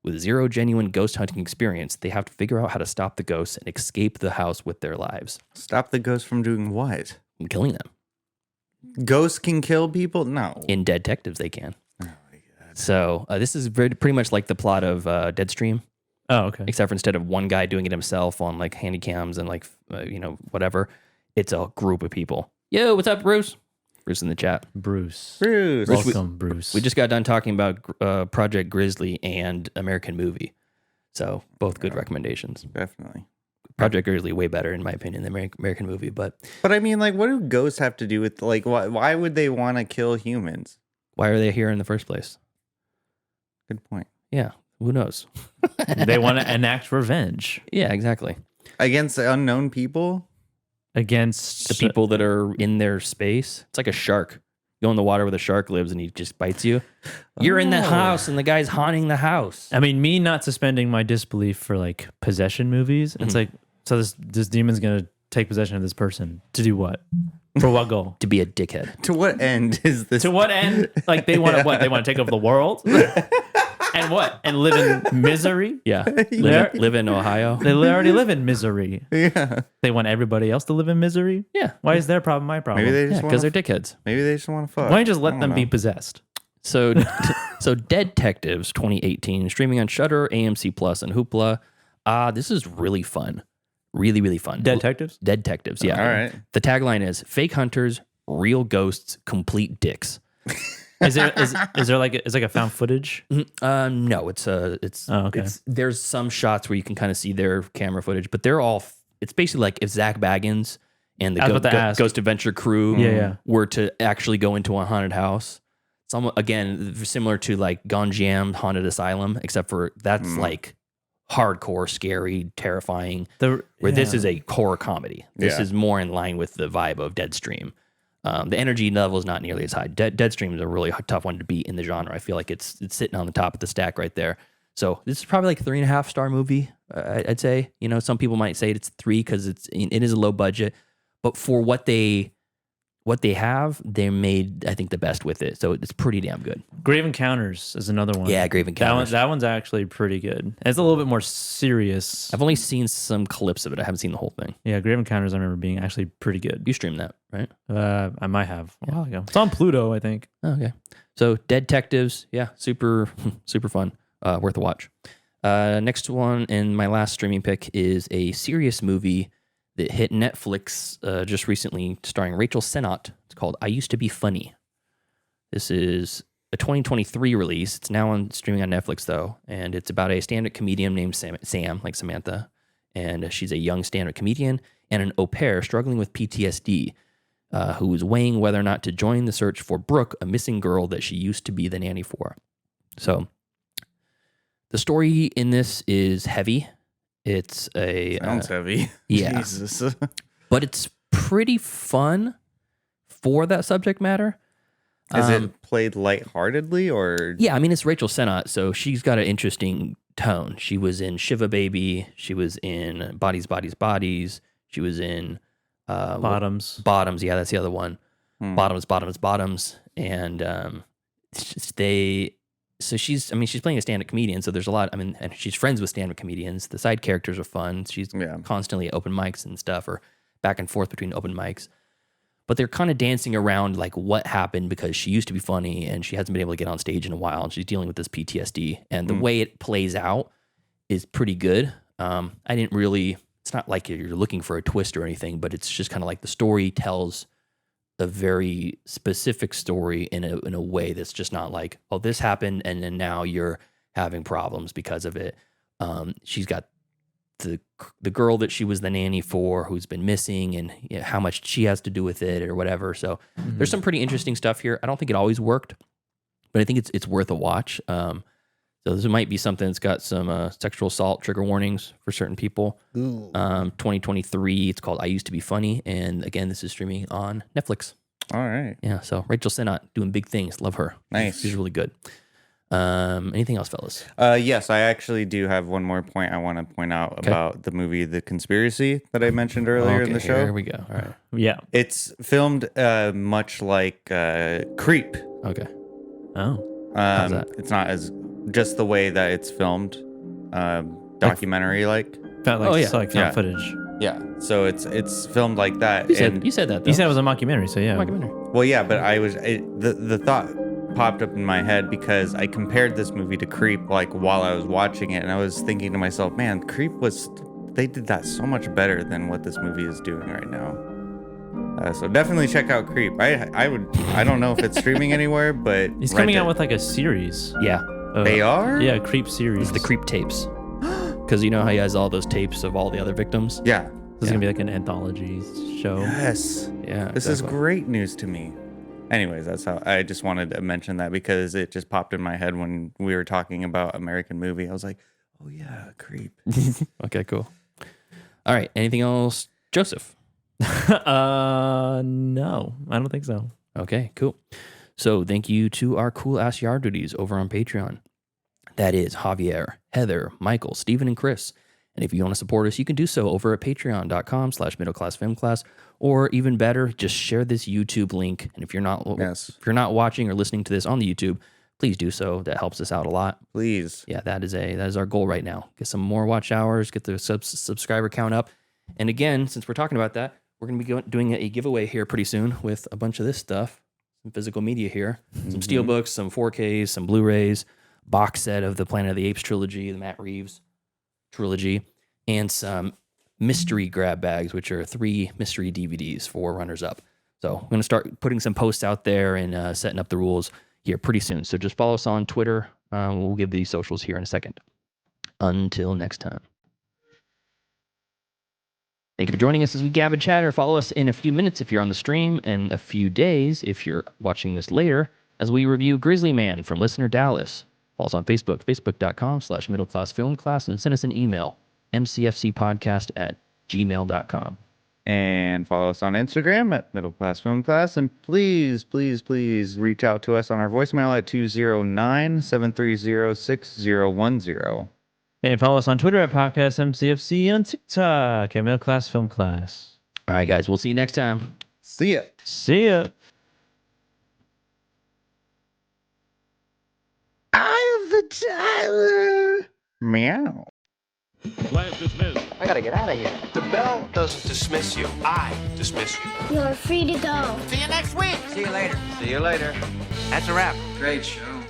Speaker 1: With zero genuine ghost hunting experience, they have to figure out how to stop the ghosts and escape the house with their lives.
Speaker 7: Stop the ghosts from doing what?
Speaker 1: From killing them.
Speaker 7: Ghosts can kill people? No.
Speaker 1: In Dead Detectives, they can.
Speaker 7: Oh my God.
Speaker 1: So this is pretty much like the plot of Deadstream.
Speaker 8: Oh, okay.
Speaker 1: Except for instead of one guy doing it himself on like handy cams and like, whatever, it's a group of people. Yo, what's up, Bruce? Bruce in the chat.
Speaker 8: Bruce.
Speaker 1: Welcome,
Speaker 8: Bruce.
Speaker 1: We just got done talking about Project Grizzly and American Movie. So both good recommendations.
Speaker 7: Definitely.
Speaker 1: Project Grizzly way better in my opinion than American Movie, but
Speaker 7: I mean, like, what do ghosts have to do with, like, why would they want to kill humans?
Speaker 1: Why are they here in the first place?
Speaker 7: Good point.
Speaker 1: Yeah, who knows?
Speaker 8: They want to enact revenge.
Speaker 1: Yeah, exactly.
Speaker 7: Against unknown people?
Speaker 8: Against
Speaker 1: the people that are in their space. It's like a shark. You go in the water where the shark lives and he just bites you. You're in the house and the guy's haunting the house.
Speaker 8: I mean, me not suspending my disbelief for like possession movies. It's like, so this demon's going to take possession of this person to do what? For what goal?
Speaker 1: To be a dickhead.
Speaker 7: To what end is this?
Speaker 8: To what end? Like they want to what? They want to take over the world? And what? And live in misery?
Speaker 1: Yeah. Live in Ohio.
Speaker 8: They already live in misery.
Speaker 7: Yeah.
Speaker 8: They want everybody else to live in misery?
Speaker 1: Yeah.
Speaker 8: Why is their problem my problem?
Speaker 7: Maybe they just
Speaker 1: because they're dickheads.
Speaker 7: Maybe they just want to fuck.
Speaker 8: Why don't you just let them be possessed?
Speaker 1: So Dead Detectives 2018, streaming on Shudder, AMC Plus, and Hoopla. This is really fun. Really, really fun.
Speaker 8: Detectives?
Speaker 1: Dead Detectives, yeah.
Speaker 7: All right.
Speaker 1: The tagline is fake hunters, real ghosts, complete dicks.
Speaker 8: Is there like a found footage?
Speaker 1: No, there's some shots where you can kind of see their camera footage, but they're all, it's basically like if Zach Baggins and the Ghost Adventure crew were to actually go into a haunted house. Again, similar to like Gone Jammed Haunted Asylum, except for that's like hardcore, scary, terrifying. This is a horror comedy. This is more in line with the vibe of Deadstream. The energy level is not nearly as high. Deadstream is a really tough one to beat in the genre. I feel like it's sitting on the top of the stack right there. So this is probably like a 3.5 star movie. I'd say. Some people might say it's 3 because it is a low budget, but for what they have, they made, I think, the best with it. So it's pretty damn good.
Speaker 8: Grave Encounters is another one.
Speaker 1: Yeah, Grave Encounters.
Speaker 8: That one's actually pretty good. It's a little bit more serious.
Speaker 1: I've only seen some clips of it. I haven't seen the whole thing.
Speaker 8: Yeah, Grave Encounters I remember being actually pretty good.
Speaker 1: You streamed that, right?
Speaker 8: I might have a while ago. It's on Pluto, I think.
Speaker 1: Oh, okay. So Dead Detectives, yeah, super, super fun. Worth a watch. Next one, and my last streaming pick is a serious movie that hit Netflix just recently, starring Rachel Sennott. It's called I Used to Be Funny. This is a 2023 release. It's now streaming on Netflix, though, and it's about a stand-up comedian named Sam, like Samantha, and she's a young stand-up comedian and an au pair struggling with PTSD, who is weighing whether or not to join the search for Brooke, a missing girl that she used to be the nanny for. So the story in this is heavy. It's
Speaker 7: sounds heavy.
Speaker 1: Yeah.
Speaker 7: Jesus.
Speaker 1: But it's pretty fun for that subject matter.
Speaker 7: Is it played lightheartedly or?
Speaker 1: Yeah, I mean, it's Rachel Sennott, so she's got an interesting tone. She was in Shiva Baby. She was in Bodies, Bodies, Bodies. She was in
Speaker 8: Bottoms.
Speaker 1: Bottoms, yeah, that's the other one. Bottoms, Bottoms, Bottoms. And so she's playing a stand-up comedian, so there's a lot, and she's friends with stand-up comedians. The side characters are fun. She's constantly at open mics and stuff, or back and forth between open mics. But they're kind of dancing around like what happened because she used to be funny and she hasn't been able to get on stage in a while, and she's dealing with this PTSD. And the way it plays out is pretty good. It's not like you're looking for a twist or anything, but it's just kind of like the story tells a very specific story in a way that's just not like, oh, this happened and then now you're having problems because of it. She's got the girl that she was the nanny for who's been missing, and how much she has to do with it or whatever. So there's some pretty interesting stuff here. I don't think it always worked, but I think it's worth a watch. So this might be something that's got some sexual assault trigger warnings for certain people. 2023, it's called I Used to Be Funny. And again, this is streaming on Netflix.
Speaker 7: All right.
Speaker 1: Yeah, so Rachel Sennott doing big things. Love her.
Speaker 7: Nice.
Speaker 1: She's really good. Anything else, fellas?
Speaker 7: Yes, I actually do have one more point I want to point out about the movie The Conspiracy that I mentioned earlier in the show.
Speaker 1: Here we go. All right.
Speaker 8: Yeah.
Speaker 7: It's filmed much like Creep.
Speaker 1: Okay.
Speaker 8: Oh.
Speaker 1: How's that?
Speaker 7: It's not as just the way that it's filmed, documentary like.
Speaker 8: Like found footage.
Speaker 7: Yeah, so it's filmed like that.
Speaker 1: You said that, though.
Speaker 8: You said it was a mockumentary, so yeah.
Speaker 7: Well, yeah, but the thought popped up in my head because I compared this movie to Creep like while I was watching it, and I was thinking to myself, man, they did that so much better than what this movie is doing right now. So definitely check out Creep. I don't know if it's streaming anywhere, but
Speaker 8: he's coming out with like a series.
Speaker 1: Yeah.
Speaker 7: They are?
Speaker 8: Yeah, Creep series.
Speaker 1: It's the Creep tapes. Because you know how he has all those tapes of all the other victims?
Speaker 7: Yeah.
Speaker 8: This is going to be like an anthology show.
Speaker 7: Yes.
Speaker 1: Yeah.
Speaker 7: This is great news to me. Anyways, that's how I just wanted to mention that because it just popped in my head when we were talking about American movie. I was like, oh yeah, Creep.
Speaker 1: Okay, cool. All right. Anything else, Joseph?
Speaker 8: No, I don't think so.
Speaker 1: Okay, cool. So thank you to our cool ass yard duties over on Patreon. That is Javier, Heather, Michael, Steven, and Chris. And if you want to support us, you can do so over at patreon.com/middleclassfilmclass, or even better, just share this YouTube link. And if you're not watching or listening to this on the YouTube, please do so. That helps us out a lot.
Speaker 7: Please.
Speaker 1: Yeah, that is our goal right now. Get some more watch hours, get the subscriber count up. And again, since we're talking about that, we're going to be doing a giveaway here pretty soon with a bunch of this stuff, some physical media here, some Steelbooks, some 4Ks, some Blu-rays, box set of the Planet of the Apes trilogy, the Matt Reeves trilogy. and some mystery grab bags, which are 3 mystery DVDs for runners up. So I'm going to start putting some posts out there and setting up the rules here pretty soon. So just follow us on Twitter. We'll give these socials here in a second. Until next time. Thank you for joining us as we gab and chatter. Follow us in a few minutes if you're on the stream, and a few days if you're watching this later, as we review Grizzly Man from listener Dallas. Follow us on Facebook, facebook.com/middleclassfilmclass, and send us an email, mcfcpodcast@gmail.com.
Speaker 7: And follow us on Instagram at Middle Class Film Class. And please, please, please reach out to us on our voicemail at 209-730-6010.
Speaker 8: And follow us on Twitter at Podcast MCFC, and on TikTok at Middle Class Film Class.
Speaker 1: All right, guys. We'll see you next time.
Speaker 7: See ya.
Speaker 8: See ya.
Speaker 7: I am the Tyler. Meow.
Speaker 4: Class dismissed.
Speaker 5: I gotta get out of here.
Speaker 6: The bell doesn't dismiss you. I dismiss you.
Speaker 10: You're free to go.
Speaker 5: See you next week.
Speaker 6: See you later.
Speaker 5: That's a wrap.
Speaker 6: Great show.